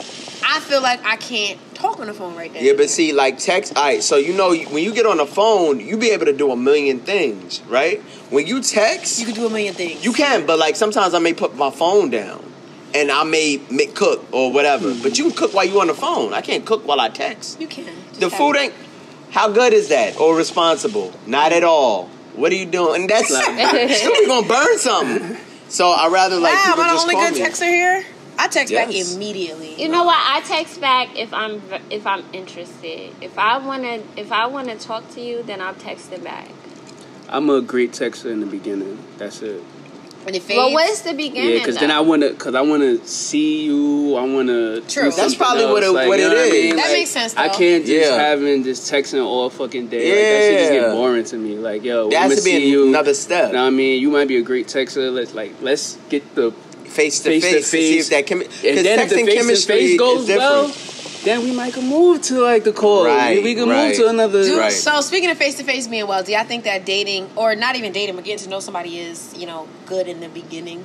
I feel like I can't talk on the phone right there. Yeah, but see, like text. All right, so when you get on the phone, you be able to do a million things, right? When you text, you can do a million things. You can, but like sometimes I may put my phone down, and I may cook or whatever. Mm-hmm. But you can cook while you on the phone. I can't cook while I text. You can. The food ain't. How good is that? Or responsible? Not at all. What are you doing? And that's you're gonna burn something. So I rather like people am I the just only call good me. Texter here? I text back immediately. You know what? I text back if I'm interested. If I wanna talk to you, then I'll text it back. I'm a great texter in the beginning. That's it. Well, what's the beginning? Yeah, because then I wanna see you. I wanna. True. That's probably what it is. That like, makes sense. Though. I can't just having just texting all fucking day. Like, that shit just get boring to me. Like, yo, that has to be another step. Know what I mean, you might be a great texter. Let's get the face to face. See if that and then if the face to face goes well, then we might can move to like the call. Right, we can move to another. So speaking of face to face being well, do y'all think that dating, or not even dating, but getting to know somebody is, good in the beginning,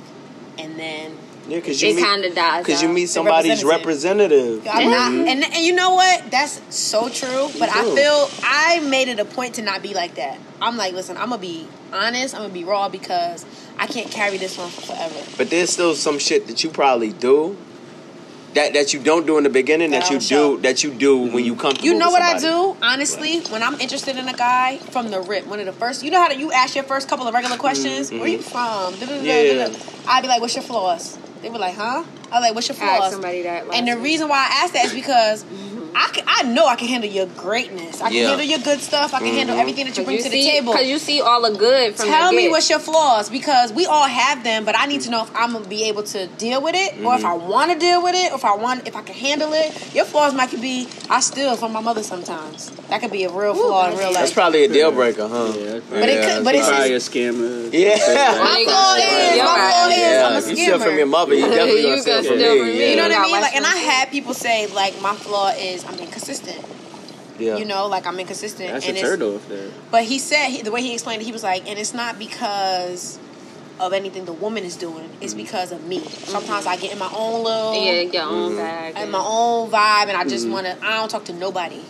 and then because it kind of dies. Because you meet somebody's representative. I'm not, and you know what? That's so true. But I feel I made it a point to not be like that. I'm like, listen, I'm gonna be honest. I'm gonna be raw because I can't carry this one for forever. But there's still some shit that you probably do. That you don't do in the beginning, that you do when you come. You know what I do? Honestly, when I'm interested in a guy from the rip, one of the first, you know how you ask your first couple of regular questions. Where you from? I'd be like, "What's your flaws?" They were like, "Huh?" I'm like, "What's your flaws?" And the reason why I asked that is because I know I can handle your greatness. I can handle your good stuff. I can handle everything that you bring to the table. Because you see all the good from Tell me what's your flaws, because we all have them, but I need to know if I'm going to be able to deal with it, or if I want to deal with it, or if I can handle it. Your flaws might be, I steal from my mother sometimes. That could be a real flaw in real life. That's probably a deal breaker, huh? Yeah, but it's probably a scammer. Yeah. My flaw is I'm a scammer. You steal from your mother, you definitely going to steal from me. You know what I mean? Like, and I had people say, like, my flaw is I'm inconsistent. Yeah. I'm inconsistent. That's a turn off there. But he said, the way he explained it, he was like, and it's not because of anything the woman is doing. It's because of me. Sometimes I get in my own little... Yeah, your own bag. And my own vibe, and I just want to... I don't talk to nobody.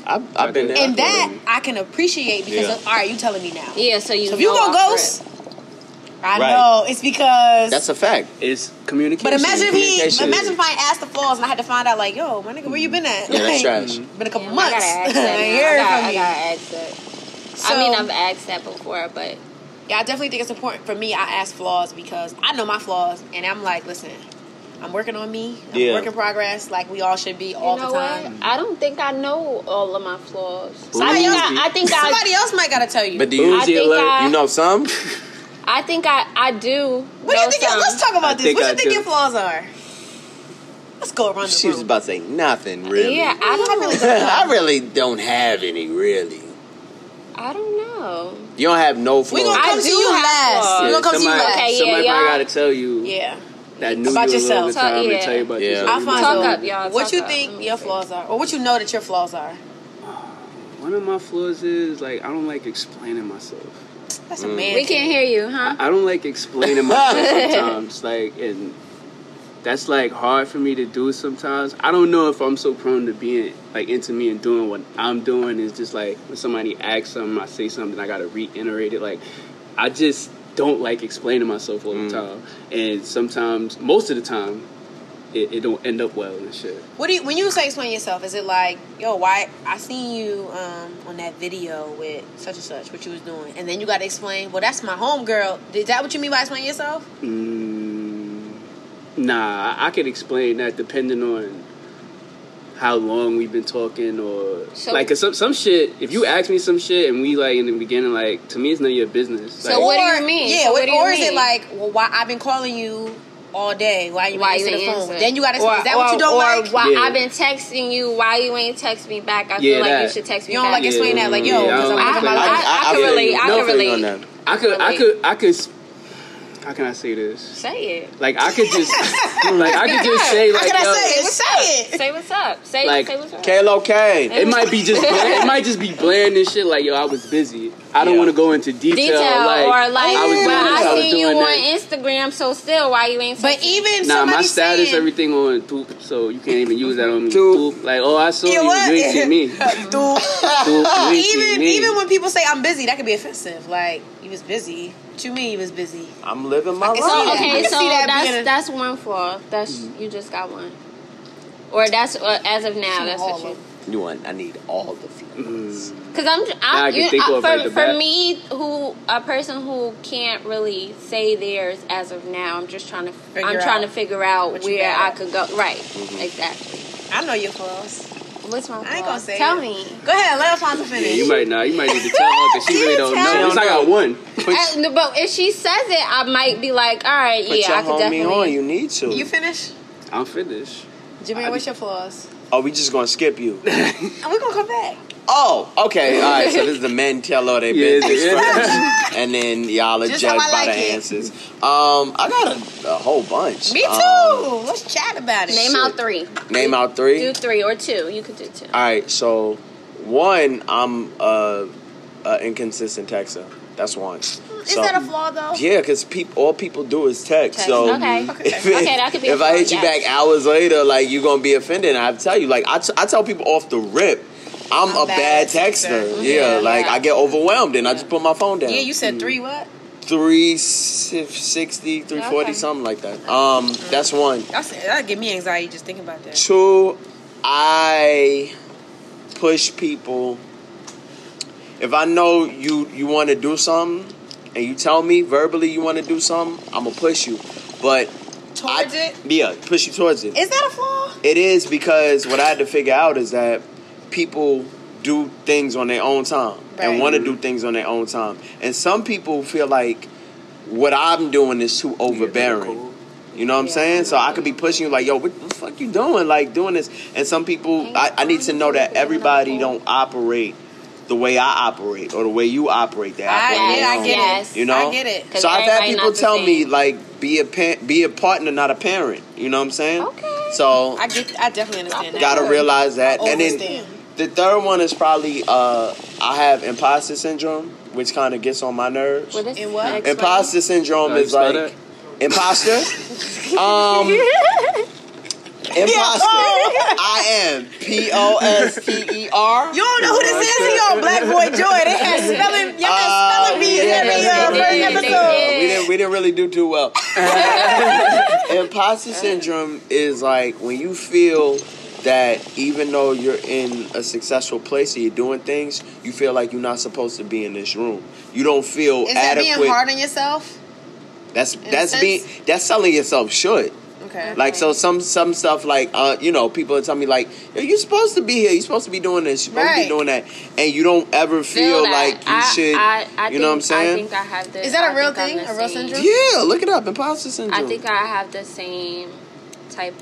I've been there. And that I can appreciate because, all right, you telling me now. Yeah, so if you gonna ghost... I know, it's because... That's a fact. It's communication. But imagine if I asked the flaws and I had to find out, like, yo, my nigga, where you been at? Yeah, that's trash. Been a couple months. I gotta ask that. So, I've asked that before, but... Yeah, I definitely think it's important for me. I ask flaws because I know my flaws, and I'm like, listen, I'm working on me. I'm a work in progress, like we all should be all the time. What? I don't think I know all of my flaws. Somebody else might gotta tell you. But do you? You know some? I think I do. What do you think? Let's talk about this. What do you think your flaws are? Let's go around the room. She was about to say nothing, really. Yeah, I really don't have any, really. I don't know. You don't have no flaws. We're gonna come to you last. We're gonna come to you last. Okay, somebody probably gotta tell you. Yeah. that knew About you a yourself. long time Yeah. and tell you about Yeah. yourself. Alfonso, Talk up, y'all. what Talk you up. think your flaws are, or what you know that your flaws are? One of my flaws is like I don't like explaining myself. That's a man. We can't hear you, huh? I don't like explaining myself sometimes, like, and that's like hard for me to do sometimes. I don't know if I'm so prone to being like into me and doing what I'm doing. Is just like when somebody asks something, I say something, I gotta reiterate it. Like I just don't like explaining myself all the time, and sometimes, most of the time, it don't end up well and shit. What do you, when you say explain yourself? Is it like, yo, why I seen you on that video with such and such, what you was doing, and then you got to explain? Well, that's my homegirl. Is that what you mean by explain yourself? Nah, I could explain that depending on how long we've been talking, or So- like 'cause some shit. If you ask me some shit and we like in the beginning, like to me it's none of your business. So Like, what do you mean? Yeah, So what do you or is mean? it like, well, why I've been calling you all day? Why you Why ain't you answer the ain't phone? answer? Then you got to explain. Is that what you don't or like? why Yeah. I've been texting you, why you ain't text me back? I Yeah, feel like you that. should text me You don't back. like explain that, like, yo, Yeah, I because don't I'm like living my explaining. life. I can feel relate. you. I can No feeling relate. on that. I could. How can I say this? Say it. Like I could just, like I could just say How like, can I yo, say it? Say it. Say what's up. Say Like, what's up. Kalo K. it might be just bland, it might just be bland and shit. Like yo, I was busy. I don't Yeah. want to go into detail. Detail or like, I was doing well, this, I I was seen you doing on that. Instagram, so still, why you ain't? But texting? even Nah, somebody my status, saying, everything on Toop, so you can't even use that on me. Toop. Toop. Like, oh, I saw you know you. what? You ain't see me. Dude. Toop, you ain't see me. Even when people say I'm busy, that could be offensive. Like, you was busy. What you mean you was busy? I'm living my can life. see that. I Okay, can so see that being a- that's one flaw. That's you just got one, or that's as of now. That's what you. You want? I need all the feelings. Because I can think of right the for bat. me, a person who can't really say theirs as of now, I'm just trying to figure out what you where bad I at. could go. Right, exactly. I know your flaws. What's my flaw? I ain't gonna say Tell it. me. Go ahead, let Alfonso Yeah, finish. you might not. You might need to tell her because she really don't tell know. me. At least I got one. But if she says it, I might be like, all right, Put yeah, your I could homie definitely. on. You need to. You finish? I'm finished. Jameer, what's your flaws? Oh, we just gonna skip you. And we're gonna come back. Oh, okay. All right. So this is the men tell all their Yeah, business yeah. first, and then y'all are Just judged how I by like the it. answers. I got a whole bunch. Me too. Let's chat about it. Name out three. Name out three. Do three or two. You could do two. All right. So one, I'm inconsistent texter. That's one. Is that a flaw though? Yeah, because all people do is text. So Okay. if, Okay, that could be a if I flaw, hit you yes. back hours later, like you're gonna be offended. And I tell you, like I tell people off the rip, I'm a bad texter. Yeah, like I get overwhelmed and I just put my phone down. Yeah, you said three what? 360, 340, Okay. something like that. That's one. That'd give me anxiety just thinking about that. Two, I push people. If I know you want to do something and you tell me verbally you want to do something, I'm going to push you. But Towards it? Yeah, push you towards it. Is that a flaw? It is, because what I had to figure out is that people do things on their own time and Right. want to do things on their own time. And some people feel like what I'm doing is too overbearing. You know what I'm saying? So I could be pushing you like, yo, what the fuck you doing? Like doing this. And some people, I need to know that everybody don't operate the way I operate or the way you operate. They operate on their I own. get Yes. it. You know? I get it. 'Cause So I've had everybody people not the tell me same. like, be a partner, not a parent. You know what I'm saying? Okay. So I definitely understand that. gotta realize that. I And then understand. the third one is probably I have imposter syndrome, which kind of gets on my nerves. What is In what? explain. Imposter syndrome You is spell like that? imposter. Imposter. I am POSTER. You don't know who this is? He on Black Boy Joy. They had spelling. Y'all had spelling bees yeah, every they first did. episode. We didn't really do too well. Imposter syndrome is like when you feel that even though you're in a successful place and you're doing things, you feel like you're not supposed to be in this room. You don't feel Is that adequate. being hard on yourself? That's sense? that's selling yourself short. Okay. Like so some stuff like people tell me like, yo, you're supposed to be here, you're supposed to be doing this, you're supposed to be Right. doing that, and you don't ever feel like you should. You know what I'm saying? I think I have this. Is that a real I think I'm thing? the A real same. syndrome? Yeah, look it up, imposter syndrome. I think I have the same type.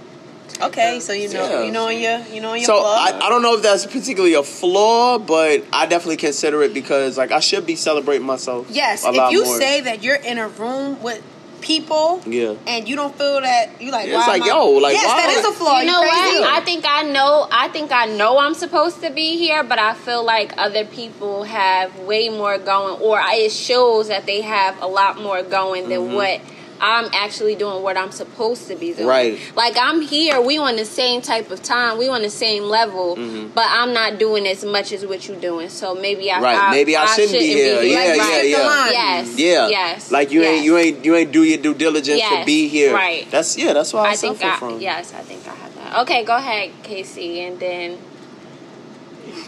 Okay, so you know, Yeah. you know your So flaw. I don't know if that's particularly a flaw, but I definitely consider it because like I should be celebrating myself. Yes, a lot if you more. say that you're in a room with people, and you don't feel that you like. Yeah, it's like, yo, like, yes, wow. that is a flaw. You know what? I think I know I'm supposed to be here, but I feel like other people have way more going, or it shows that they have a lot more going than what I'm actually doing, what I'm supposed to be doing. Right. Like, I'm here, we on the same type of time, we on the same level, but I'm not doing as much as what you're doing. So maybe maybe I shouldn't be here. Yes. Like you ain't do your due diligence to be here. Right. That's why I suffer from. Yes, I think I have that. Okay, go ahead, Casey, and then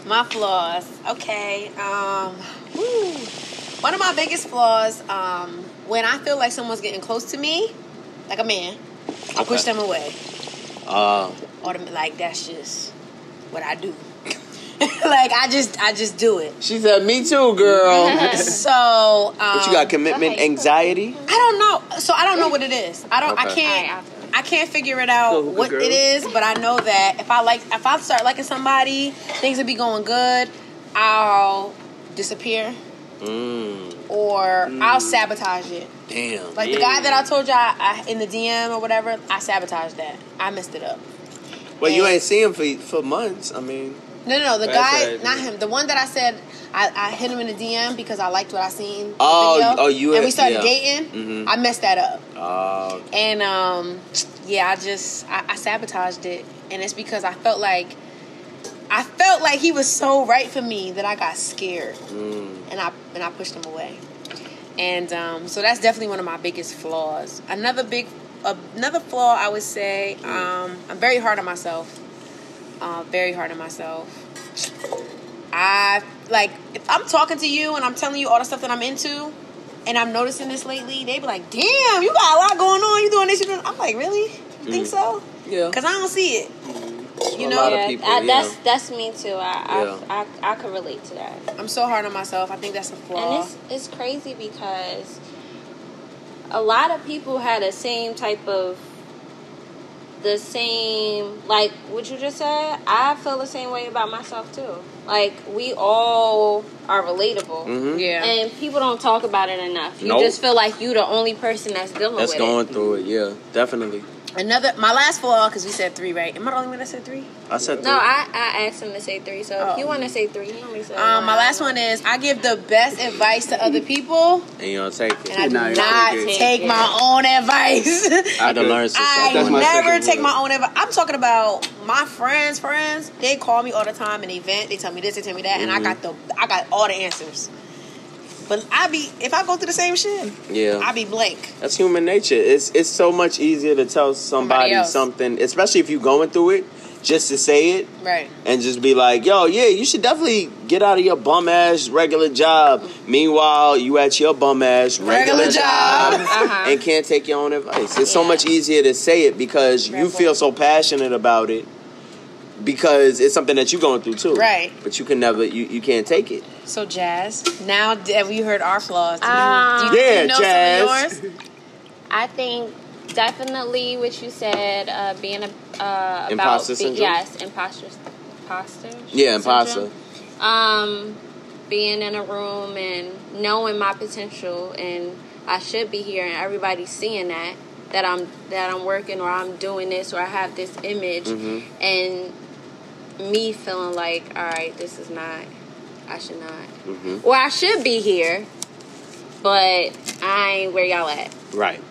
my flaws. Okay. One of my biggest flaws, when I feel like someone's getting close to me, like a man, I push them away. Like, that's just what I do. Like, I just do it. She said, "Me too, girl." So, but you got commitment anxiety? I don't know. So I don't know what it is. I can't figure it out what it is. But I know that if I start liking somebody, things will be going good. I'll disappear. Or I'll sabotage it. Damn. Like the guy that I told you I in the DM or whatever, I sabotaged that. I messed it up. Well, you ain't seen him for months. I mean, no, the guy, not him. The one that I said I hit him in the DM because I liked what I seen. You and we started dating. I messed that up. And I sabotaged it, and it's because I felt like he was so right for me that I got scared, and I pushed him away. And so that's definitely one of my biggest flaws. Another flaw I would say, I'm very hard on myself. Very hard on myself. If I'm talking to you and I'm telling you all the stuff that I'm into, and I'm noticing this lately, they be like, "Damn, you got a lot going on. You doing this, you doing." I'm like, "Really? You think so?" Yeah. Because I don't see it. You know, that's me too. I could relate to that. I'm so hard on myself. I think that's a flaw. And it's crazy because a lot of people had the same like what you just said. I feel the same way about myself too. Like, we all are relatable. Yeah. And people don't talk about it enough. You just feel like you the only person that's dealing with it. That's going through it. Yeah, definitely. My last flaw, because we said 3, right? Am I the only one that said 3? I said 3. No, I asked him to say 3. So if you want to say 3, he only said 1. My last one is, I give the best advice to other people. And you don't take it. And I do not take my own advice. I had to learn some stuff. I never take my own advice. I'm talking about my friends. They call me all the time in the event. They tell me this, they tell me that. And I got all the answers. But if I go through the same shit, I be blank. That's human nature. It's so much easier to tell somebody something, especially if you're going through it, just to say it. Right. And just be like, yo, you should definitely get out of your bum ass regular job. Meanwhile, you at your bum ass regular job and can't take your own advice. It's so much easier to say it because you feel so passionate about it. Because it's something that you're going through too. Right. But you can never, you can't take it. So, Jazz, now that we heard our flaws, do you know Jazz. Some of yours? I think definitely what you said, being about... Imposter syndrome? Yes, imposter. Yeah, imposter. Being in a room and knowing my potential and I should be here and everybody's seeing that I'm working or I'm doing this or I have this image and me feeling like, all right, this is not, I should not. Or I should be here, but I ain't where y'all at. Right.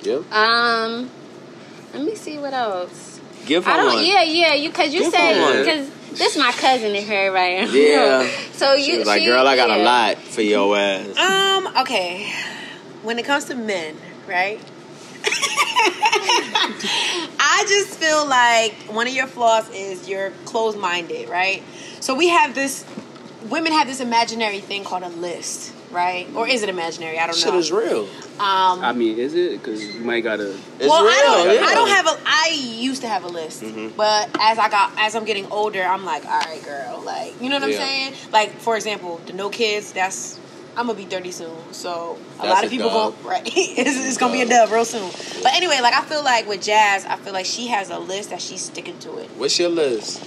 Yep. Let me see what else. Give her one. Yeah, because you said, because this my cousin in her right now. Yeah. So you was like, girl, I got a lot for your ass. Okay. When it comes to men, right? I just feel like one of your flaws is you're closed-minded, right? So women have this imaginary thing called a list, right? Or is it imaginary? I don't know. Shit is real. I mean, is it? Because you might gotta. It's real. I don't have I used to have a list, but as I'm getting older, I'm like, all right, girl, like, you know what I'm saying? Like, for example, the no kids. I'm gonna be 30 soon, so a lot of people go right. It's gonna be a dub real soon. But anyway, like, I feel like with Jazz, I feel like she has a list that she's sticking to it. What's your list?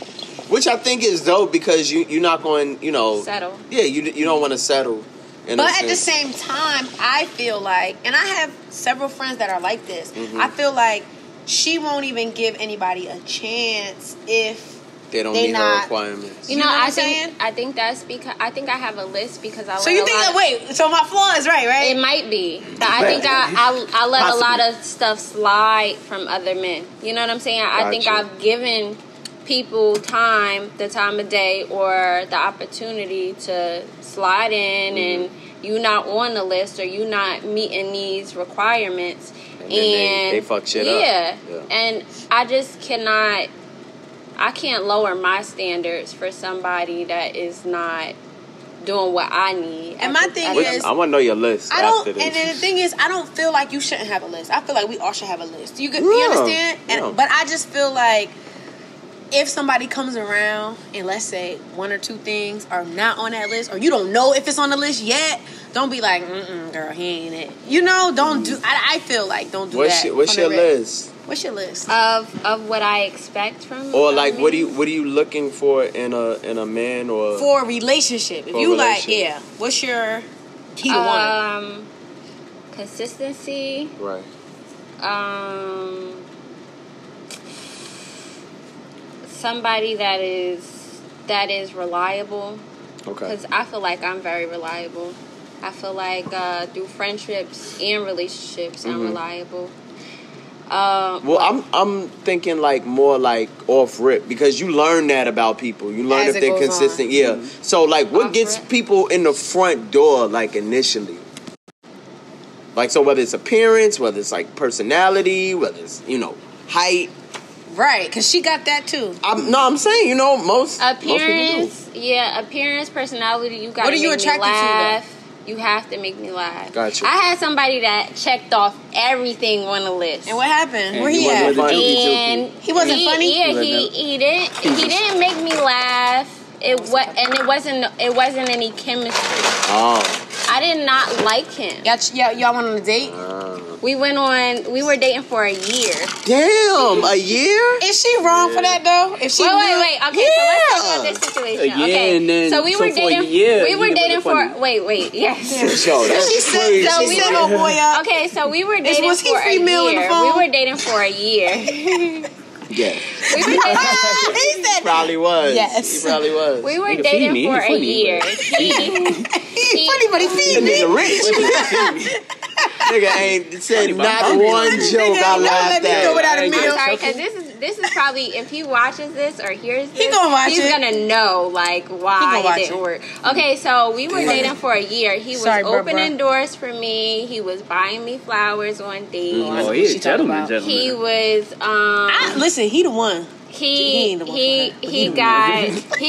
Which I think is dope because you're not going, settle. Yeah, you don't want to settle. But at the same time, I feel like, and I have several friends that are like this. Mm-hmm. I feel like she won't even give anybody a chance if they don't meet her requirements. You know what I'm I saying? think that's because I think I have a list because I. So you think that? Wait, so my flaw is right? It might be. But I think I let Possibly. a lot of stuff slide from other men. You know what I'm saying? I think I've given people the time of day, or the opportunity to slide in, and you not on the list, or you not meeting these requirements, and they fuck shit up. Yeah, and I just cannot. I can't lower my standards for somebody that is not doing what I need. And my thing is, I want to know your list. And then the thing is, I don't feel like you shouldn't have a list. I feel like we all should have a list. You understand? But I just feel like if somebody comes around and let's say one or two things are not on that list, or you don't know if it's on the list yet, don't be like, girl, he ain't it. You know, don't do. I feel like don't do that. What's your list? What's your list of what I expect from? Or like, what are you looking for in a man, or for a relationship? If you like, what's your key to one? Consistency. Right. Somebody that is reliable. Okay. Because I feel like I'm very reliable. I feel like through friendships and relationships, I'm reliable. Well, I'm thinking like more like off rip, because you learn that about people. You learn if they're consistent. Yeah. So like, what gets people in the front door like initially? Like, so whether it's appearance, whether it's like personality, whether it's height. Right, because she got that too. I'm saying most appearance. Most people do. Yeah, appearance, personality. You got. What are you attracted to? You have to make me laugh. Gotcha. I had somebody that checked off everything on the list. And what happened? And Where he at? And he wasn't funny. Yeah, he didn't make me laugh. It wasn't any chemistry. Oh. I did not like him. Y'all went on a date? We were dating for a year. Damn, a year? Is she wrong for that though? If she wait. Okay, so let's talk about this situation. Okay, and then, so we were dating. We were dating for. Wait. Yes. Yo, that's crazy. So we were boy up. Okay, so we were dating was he for free a meal in the year. phone? We were dating for a year. Yeah. We were dating. He said Probably was. Yes. He probably was. We were dating for a year. He's funny, but he feed me. Nigga rich. Nigga ain't said not one joke I laughed Let me go without a I'm meal. sorry, because this is probably, if he watches this or hears this, He gonna watch he's it. gonna know like why it didn't work. Okay, so we were dating for a year. He was opening doors for me. He was buying me flowers on dates. Oh, he's a gentleman. He was listen, he the one. He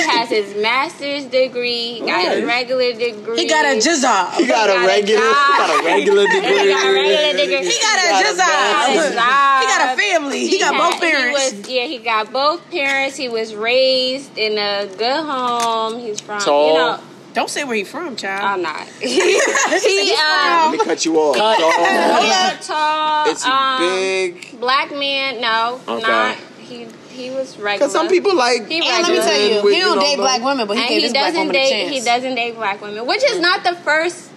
has his master's degree. He got his regular degree. He got a job. He got a regular degree. He got a regular degree. He got a job. He got a family. He got both parents. He got both parents. He was raised in a good home. He's from Tall. Don't say where he from, child. I'm not. Let me cut you off. Tall. Is he big? Black man? No, not. He was regular. Because some people like. He and let me tell you, he don't date black women, but he gave this black woman a chance. He doesn't date black women, which is not the first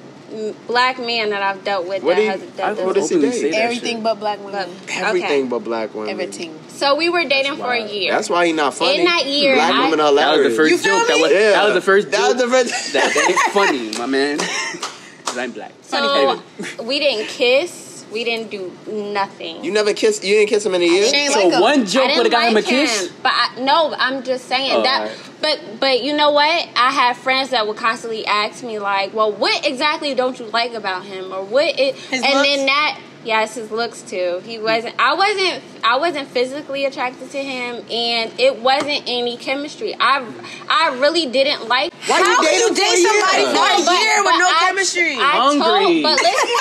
black man that I've dealt with What that does he date? Everything but black women. Everything but black women. Everything. So we were dating for a year. That's why he's not funny. In that year, black women are hilarious. That was the first joke. That was the first joke. That was the first. That ain't funny, my man. Because I'm black. So we didn't kiss. We didn't do nothing. You never kissed? You didn't kiss him in a year? So one joke would have got him a kiss? But I'm just saying that. Right. But you know what? I have friends that would constantly ask me like, well, what exactly don't you like about him? Or what it, his and looks? then that, yes, his looks too. I wasn't physically attracted to him, and it wasn't any chemistry. I really didn't like. How would you date somebody for a year with no chemistry? Hungry. But listen,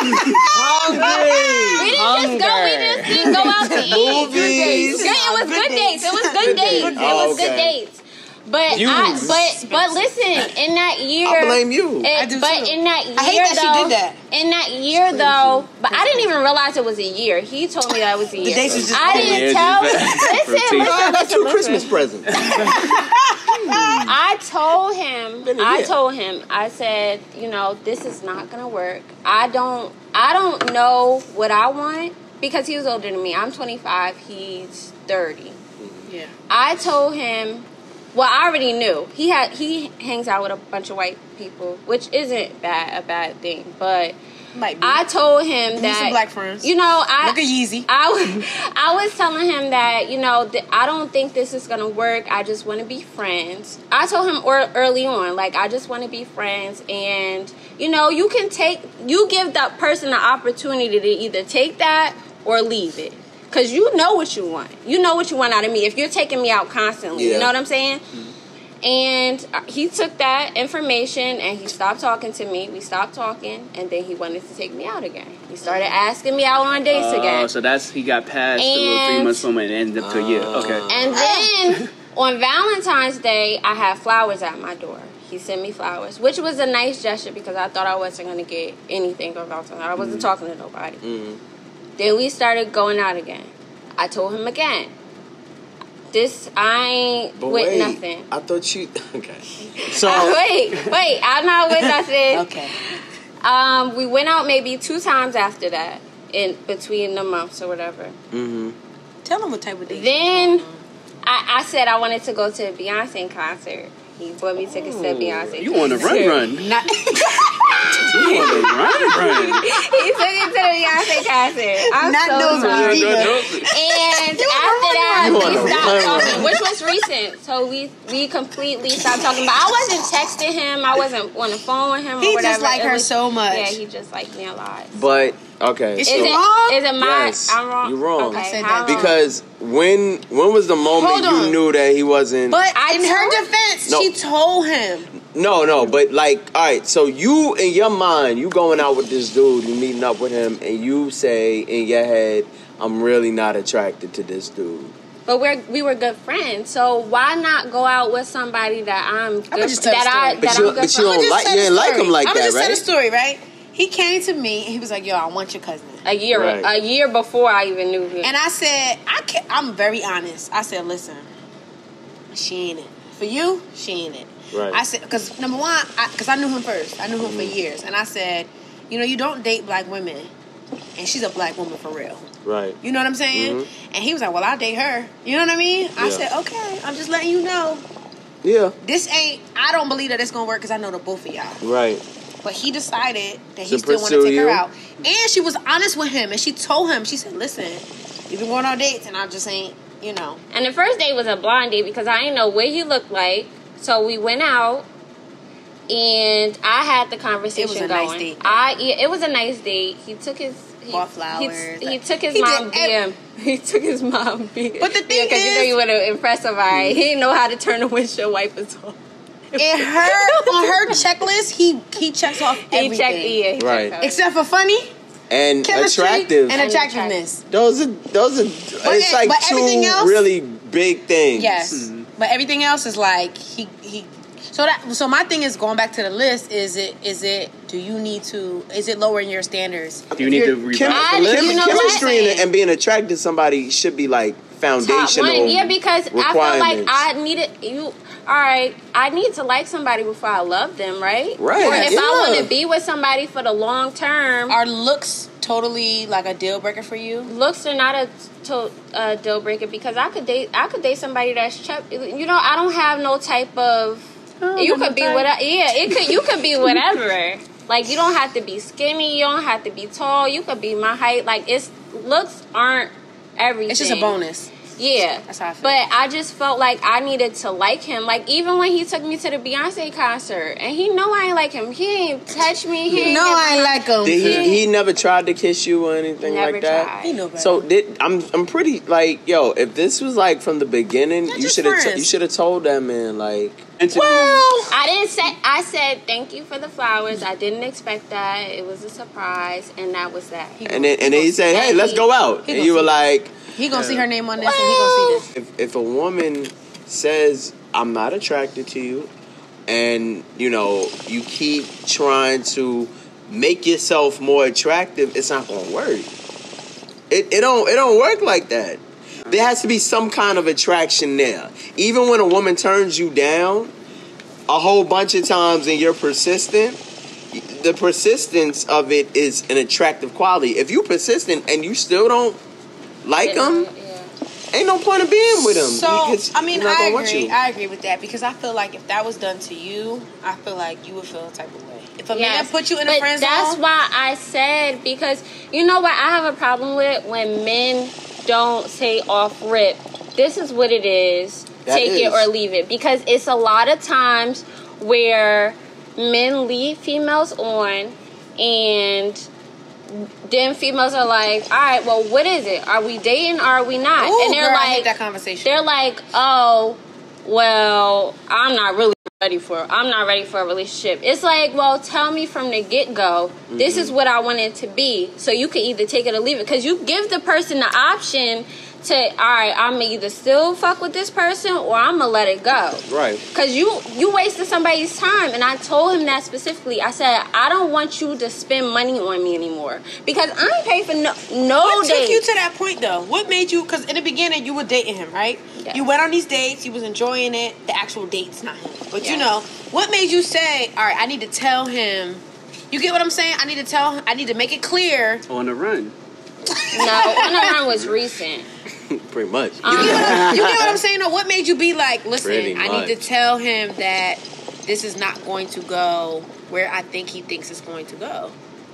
we didn't go out to eat. Movies. Yeah, it was good dates. It was good dates. But listen, in that year, I blame you. I do but too. in that year, I hate that she did that. In that year, though, but I didn't even realize it was a year. He told me that it was a year. The dates was just I didn't tell. I got two Christmas presents. I I told him, I said, this is not gonna work. I don't know what I want because he was older than me. I'm 25, he's 30. Yeah. I told him, well, I already knew. He hangs out with a bunch of white people, which isn't a bad thing, but Might be. I told him that some black friends. Look at Yeezy. I was telling him that I don't think this is gonna work. I just want to be friends. I told him early on, like, I just want to be friends, and you give that person the opportunity to either take that or leave it. Because you know what you want. You know what you want out of me if you're taking me out constantly. Yeah. You know what I'm saying? Mm-hmm. And he took that information and he stopped talking to me. We stopped talking, and then he wanted to take me out again. He started asking me out on dates again. Oh, so he got past the little 3 months moment and ended up to a year. Okay. And then on Valentine's Day, I had flowers at my door. He sent me flowers, which was a nice gesture because I thought I wasn't going to get anything on Valentine's. I wasn't talking to nobody. Mm-hmm. Then we started going out again. I told him again, I ain't with nothing. I thought you... Okay. So... Wait, I'm not with nothing. Okay. We went out maybe 2 times after that, in between the months or whatever. Mm-hmm. Tell him what type of date. Then I said I wanted to go to a Beyonce concert. He bought me tickets to a Beyonce You concert. want to run? You want to run? He took me to the Beyonce concert. I'm Not so those sorry. ones. And after that, we stopped talking, which was recent. So we completely stopped talking. But I wasn't texting him. I wasn't on the phone with him or He whatever. just liked her so much. Yeah, he just liked me a lot. But, okay. Is she wrong? Is it my... Yes, I'm wrong? you're wrong. Okay, I said how that. wrong? Because when was the moment Hold on. you knew that he wasn't... But in her defense, No. she told him. No, but like, all right, so you, in your mind, you going out with this dude, you meeting up with him, and you say in your head, I'm really not attracted to this dude. But we were good friends, so why not go out with somebody that I'm good I'ma just tell the story. But you didn't like him like that, right? I'm just tell the story, right? He came to me and he was like, "Yo, I want your cousin." a year before I even knew him. And I said, I'm very honest. I said, listen, she ain't it. For you, she ain't it. Right. I said, because number one, because I knew him first. I knew him for years. And I said, you don't date black women. And she's a black woman for real. Right. You know what I'm saying? Mm-hmm. And he was like, well, I'll date her. You know what I mean? I said, okay, I'm just letting you know. Yeah. I don't believe that it's going to work because I know the both of y'all. Right. But he decided that he still wanted to take her out. And she was honest with him. And she told him, she said, listen, you've been going on dates and I just ain't, And the first date was a blind date because I didn't know what he looked like. So we went out and I had the conversation going. It was a nice date. It was a nice date. He took his... Bought flowers. He took his mom BM. He took his mom BM. But the thing because you know you would have impressed somebody. He didn't know how to turn the windshield wipers off. On her checklist, he checks off everything. He right. Except for funny and chemistry attractive and attractiveness. Those are. It's like two really big things. Yes, but everything else is like he. So my thing is going back to the list. Is it? Do you need to? Is it lowering your standards? Do you need to revise the list? Chemistry and being attracted to somebody should be like foundational. Yeah, because I feel like I needed you. All right, I need to like somebody before I love them, right? Right. Or if I want to be with somebody for the long term. Are looks totally like a deal breaker for you? Looks are not a deal breaker because I could date somebody that's chubby. I don't have no type of. You could be whatever. Yeah, you could be whatever. Like, you don't have to be skinny. You don't have to be tall. You could be my height. Like, looks aren't everything. It's just a bonus. Yeah. That's how I feel. But I just felt like I needed to like him. Like, even when he took me to the Beyonce concert, and he know I ain't like him. He ain't touch me. He know I ain't like him. He never tried to kiss you or anything like that? Tried. He know better. So I'm pretty like, yo, if this was like from the beginning, you should have told that man like. Well, I didn't say. I said thank you for the flowers. I didn't expect that. It was a surprise, and that was that. And then he said, "Hey, let's go out." And you were like, "He gonna see her name on this, and he gonna see this." If a woman says, "I'm not attracted to you," and you keep trying to make yourself more attractive, it's not gonna work. It don't work like that. There has to be some kind of attraction there. Even when a woman turns you down, a whole bunch of times and you're persistent, the persistence of it is an attractive quality. If you persistent and you still don't like them, ain't no point of being with them. So, I mean, I agree with that because I feel like if that was done to you, I feel like you would feel a type of way. If a man put you in a friend zone. That's why I said, because you know what I have a problem with when men don't say off rip, this is what it is, take it or leave it. Because it's a lot of times where men lead females on and then females are like, all right, well, what is it? Are we dating or are we not? Ooh, and they're girl, like, I hate that conversation. They're like, oh, well, I'm not ready for a relationship. It's like, well, tell me from the get-go, this is what I want it to be. So you can either take it or leave it. Because you give the person the option to, all right, I'm going to either still fuck with this person or I'm going to let it go. Right. Because you wasted somebody's time. And I told him that specifically. I said, I don't want you to spend money on me anymore. Because I ain't paying for no What dates. took you to that point, though? What made you, because in the beginning, you were dating him, right? Yes. You went on these dates. You was enjoying it. The actual dates, not him. But you know, what made you say, all right, I need to tell him. You get what I'm saying? I need to make it clear. On the run. No, On the Run was recent. Pretty much. You get what I'm saying? Or what made you be like, listen, I need to tell him that this is not going to go where I think he thinks it's going to go?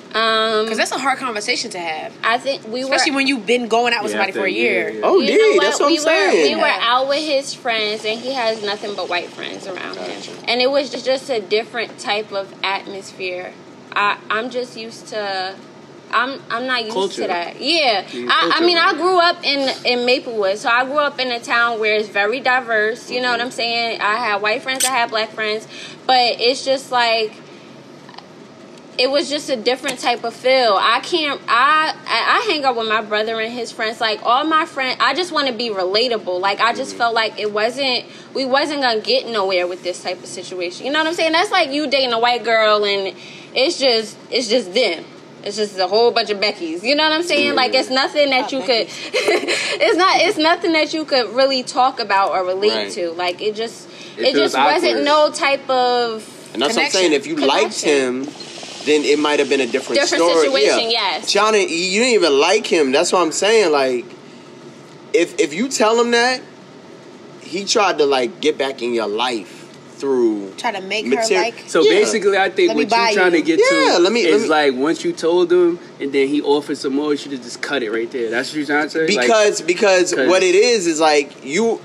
Because that's a hard conversation to have. I think especially when you've been going out with somebody for a year. Yeah. Oh, that's what I'm saying. We were out with his friends, and he has nothing but white friends around him, and it was just a different type of atmosphere. I'm just used to. I'm not used to that. Yeah. I mean, I grew up in Maplewood, so I grew up in a town where it's very diverse. You know what I'm saying? I had white friends, I had black friends, but it's just like, it was just a different type of feel. I hang out with my brother and his friends. Like, all my friends, I just want to be relatable. Like, I just felt like we wasn't going to get nowhere with this type of situation. You know what I'm saying? That's like you dating a white girl and it's just them. It's just a whole bunch of Beckys. You know what I'm saying? Like, it's nothing that you could it's nothing that you could really talk about or relate to. Like, it just wasn't no type of And that's what I'm saying. If you liked him, then it might have been a different story. Situation, yes. Johnny, you didn't even like him. That's what I'm saying. Like, if you tell him that, he tried to, like, get back in your life through... Try to make her like... So basically, I think what you're trying to get to is like, once you told him and then he offered some more, you should have just cut it right there. That's what you're trying to say? Because what it is like, you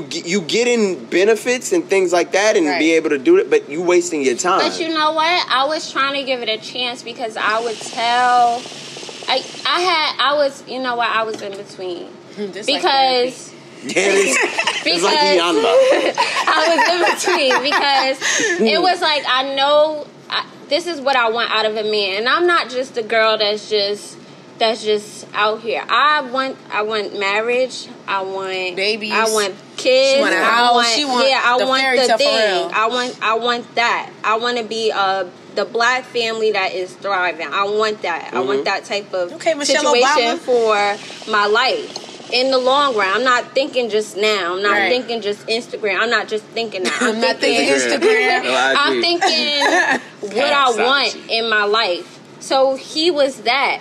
get in benefits and things like that and be able to do it, but you wasting your time. But you know what? I was trying to give it a chance because I would tell... I was in between. Because... It's like I was in between because it was like, I know this is what I want out of a man, and I'm not just a girl that's just out here. I want marriage. I want babies. I want kids. She want a house. I want the thing. I want that. I want to be the black family that is thriving. I want that. I want that type of situation for my life. In the long run, I'm not thinking just now. I'm not thinking just Instagram. I'm not just thinking that. I'm not thinking Instagram. I'm thinking what I want in my life. So he was that.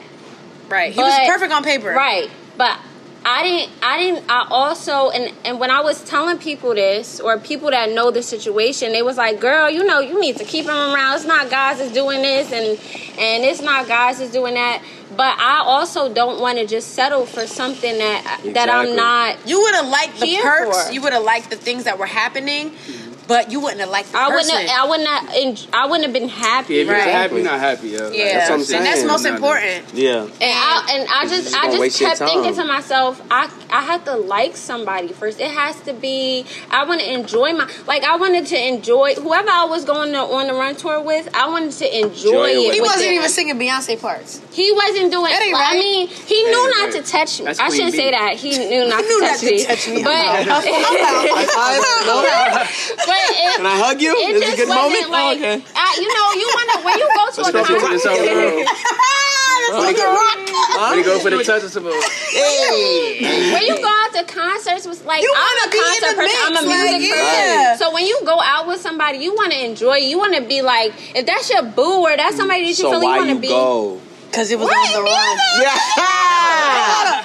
Right. He was perfect on paper. Right. But I also, and when I was telling people this, or people that know the situation, they was like, girl, you need to keep him around. It's not guys that's doing this, and it's not guys that's doing that. But I also don't want to just settle for something that I'm not. You would have liked the perks. For. You would have liked the things that were happening, but you wouldn't have liked the person. I wouldn't have been happy. Yeah, if you're happy, not happy. Yeah, that's what I'm saying. And that's most important. Yeah. And I just kept thinking to myself, I had to like somebody first. It has to be. I want to enjoy I wanted to enjoy whoever I was going on the run tour with. I wanted to enjoy it. He wasn't even singing Beyonce parts. He wasn't doing. That ain't right. I mean, he knew not to touch me. That's I shouldn't say that. He knew not to touch me. But can I hug you? It Is just it a good wasn't moment? like, okay. you want to, when you go to a concert. When you go for the touch of support. Hey. When you go out to concerts, was like You I'm wanna a be in concert the person. I'm a mix, music like, person. yeah. So when you go out with somebody, you want to enjoy. You want to be like, if that's your boo or that's somebody that you So feel you why want to you be. go? Because it was on the run. Yeah.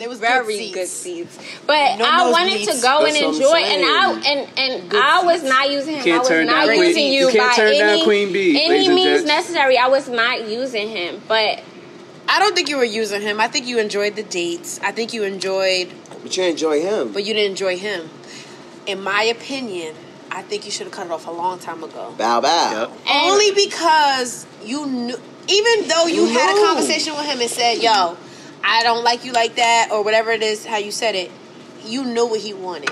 It was very good seats. But No I wanted nosebleeds. to go That's and what I'm enjoy, saying. and I was not using him. Can't I was turn not down using Queen- you you can't by turn down Queen Bee, any ladies and means gents. necessary. I was not using him, but I don't think you were using him. I think you enjoyed the dates. I think you enjoyed, But you enjoy him. but you didn't enjoy him. In my opinion, I think you should have cut it off a long time ago. Bow bow. Yep. Only because you knew, even though you had a No. conversation with him and said, yo, I don't like you like that, or whatever it is, how you said it, you knew what he wanted.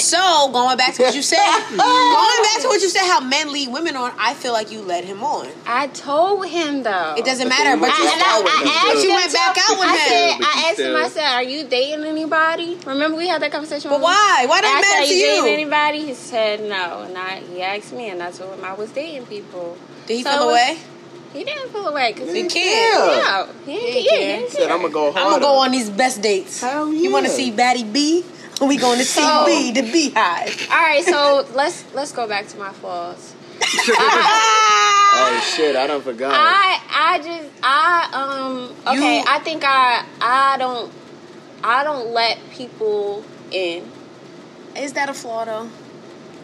So, going back to what you said, how men lead women on, I feel like you led him on. I told him though. It doesn't But matter, then but you you, went back out with him. but you him went back out with I him. said, But you I asked him, still- I said, are you dating anybody? Remember we had that conversation But with him? why? Why does I it said, matter are to you dating you? anybody? He said no. And he asked me, and I told him I was dating people. Did he So feel it was- away? He didn't feel away because He he can't. No, he didn't care. He said, I'm going to go harder. I'm gonna go on these best dates. Hell You want to yeah. see Batty B? Or we going to see So- B, the Beehive? All right, so let's go back to my flaws. Oh, shit. I done forgot. Okay, You- I think I don't let people in. Is that a flaw though?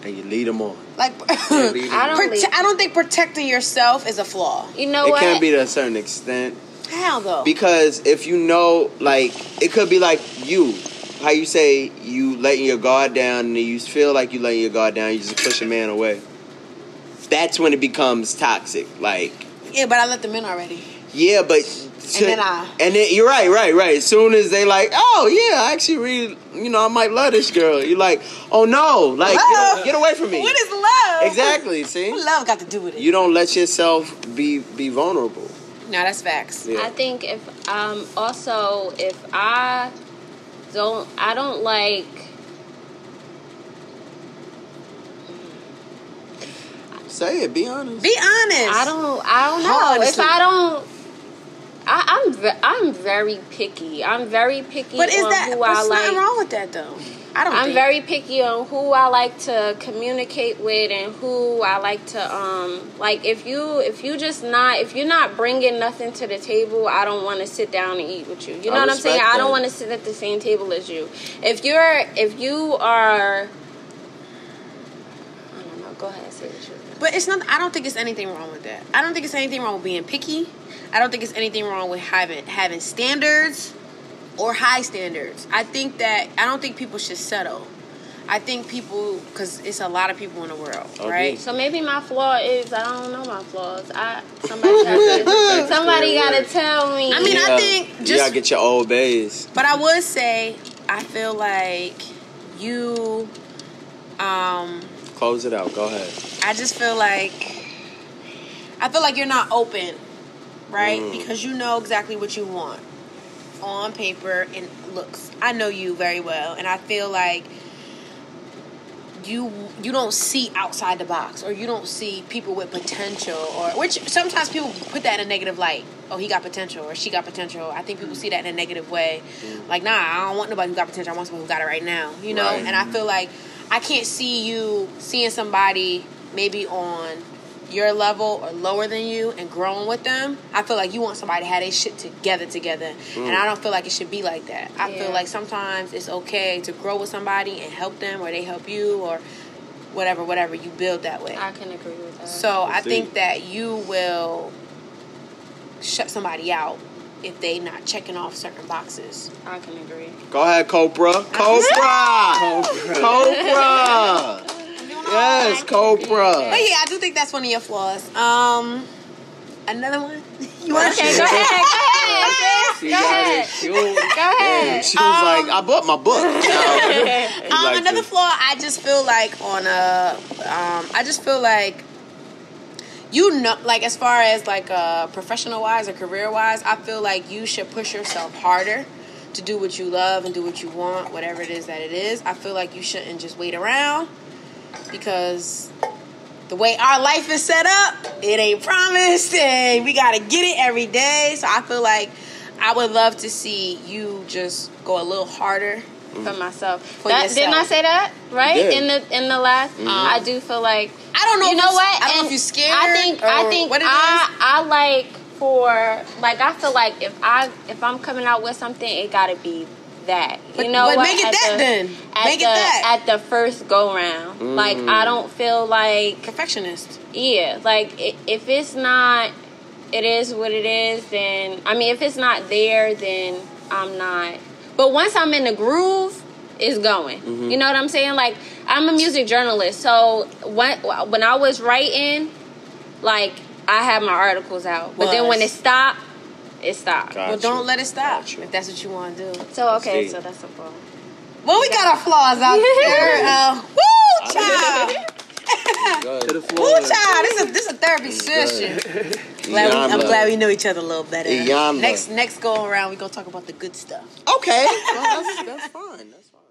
And you lead them on. Like, I don't think protecting yourself is a flaw. You know It what? can be to a certain extent. How though? Because if you know, like, it could be like you. How you say you letting your guard down and you feel like you letting your guard down, you just push a man away. That's when it becomes toxic. Like, Yeah, but I let them in already. yeah, but... And then you're right. As soon as they like, oh, yeah, I actually really, I might love this girl. You're like, oh, no. Like, get away from me. What is love? Exactly, see? What love got to do with it? You don't let yourself be vulnerable. No, that's facts. Yeah. I think if I don't like. Say it. Be honest. Be honest. I don't know. Honestly. If I don't, I'm very picky. I'm very picky But is on that? who There's I nothing like. wrong with that though. I don't. I'm think. very picky on who I like to communicate with and who I like to like. If you're not bringing nothing to the table, I don't want to sit down and eat with you. You know what I'm saying? respect I don't that. want to sit at the same table as you. If you are, I don't know. Go ahead, say the truth. But it's not. I don't think it's anything wrong with that. I don't think it's anything wrong with being picky. I don't think it's anything wrong with having standards or high standards. I don't think people should settle. I think people, because it's a lot of people in the world, right? So maybe my flaw is I don't know my flaws. Somebody gotta tell me. I mean, I think you gotta get your old bays. But I would say I feel like you. Close it out. Go ahead. I just feel like you're not open, right? Because you know exactly what you want on paper and looks. I know you very well, and I feel like you don't see outside the box, or you don't see people with potential, or which sometimes people put that in a negative light. Oh, he got potential, or she got potential. I think people see that in a negative way. Like, nah, I don't want nobody who got potential. I want someone who got it right now. You know, Right. and I feel like I can't see you seeing somebody maybe on your level or lower than you and growing with them. I feel like you want somebody to have their shit together. And I don't feel like it should be like that. I feel like sometimes it's okay to grow with somebody and help them, or they help you, or whatever. You build that way. I can agree with that. So I think that you will shut somebody out if they not checking off certain boxes. I can agree. Go ahead, Cobra. Cobra. Yes, Cobra. But yeah, I do think that's one of your flaws. Another one? You want to Okay, go ahead. She got it. Go ahead. She was like, I bought my book. Another flaw, I just feel like like as far as like professional wise or career wise, I feel like you should push yourself harder to do what you love and do what you want, whatever it is that it is. I feel like you shouldn't just wait around, because the way our life is set up, it ain't promised, and we gotta get it every day. So I feel like I would love to see you just go a little harder for myself. Yourself. Didn't I say that right Yeah. in the last? I do feel like I don't know. You know what? I don't know if you're scared. I think what it is. I like I feel like if I'm coming out with something, it gotta be that. But, you know but what? make it that then. Make it that. At the first go round. Like I don't feel like Perfectionist. Yeah, like if it's not, it is what it is. Then I mean, if it's not there, then I'm not. But once I'm in the groove, it's going. You know what I'm saying? Like I'm a music journalist, so when I was writing, like I had my articles out, but then when it stopped, it stopped. Gotcha. Well, don't let it stop Gotcha. if that's what you want to do. So okay, See. so that's a problem. Well, we got our flaws out there. Woo, child. To the Woo, floor. child. This is a therapy session. I'm glad we know each other a little better. Iyamba. Next go around, we're gonna talk about the good stuff. Okay. Well, that's fine. That's fine.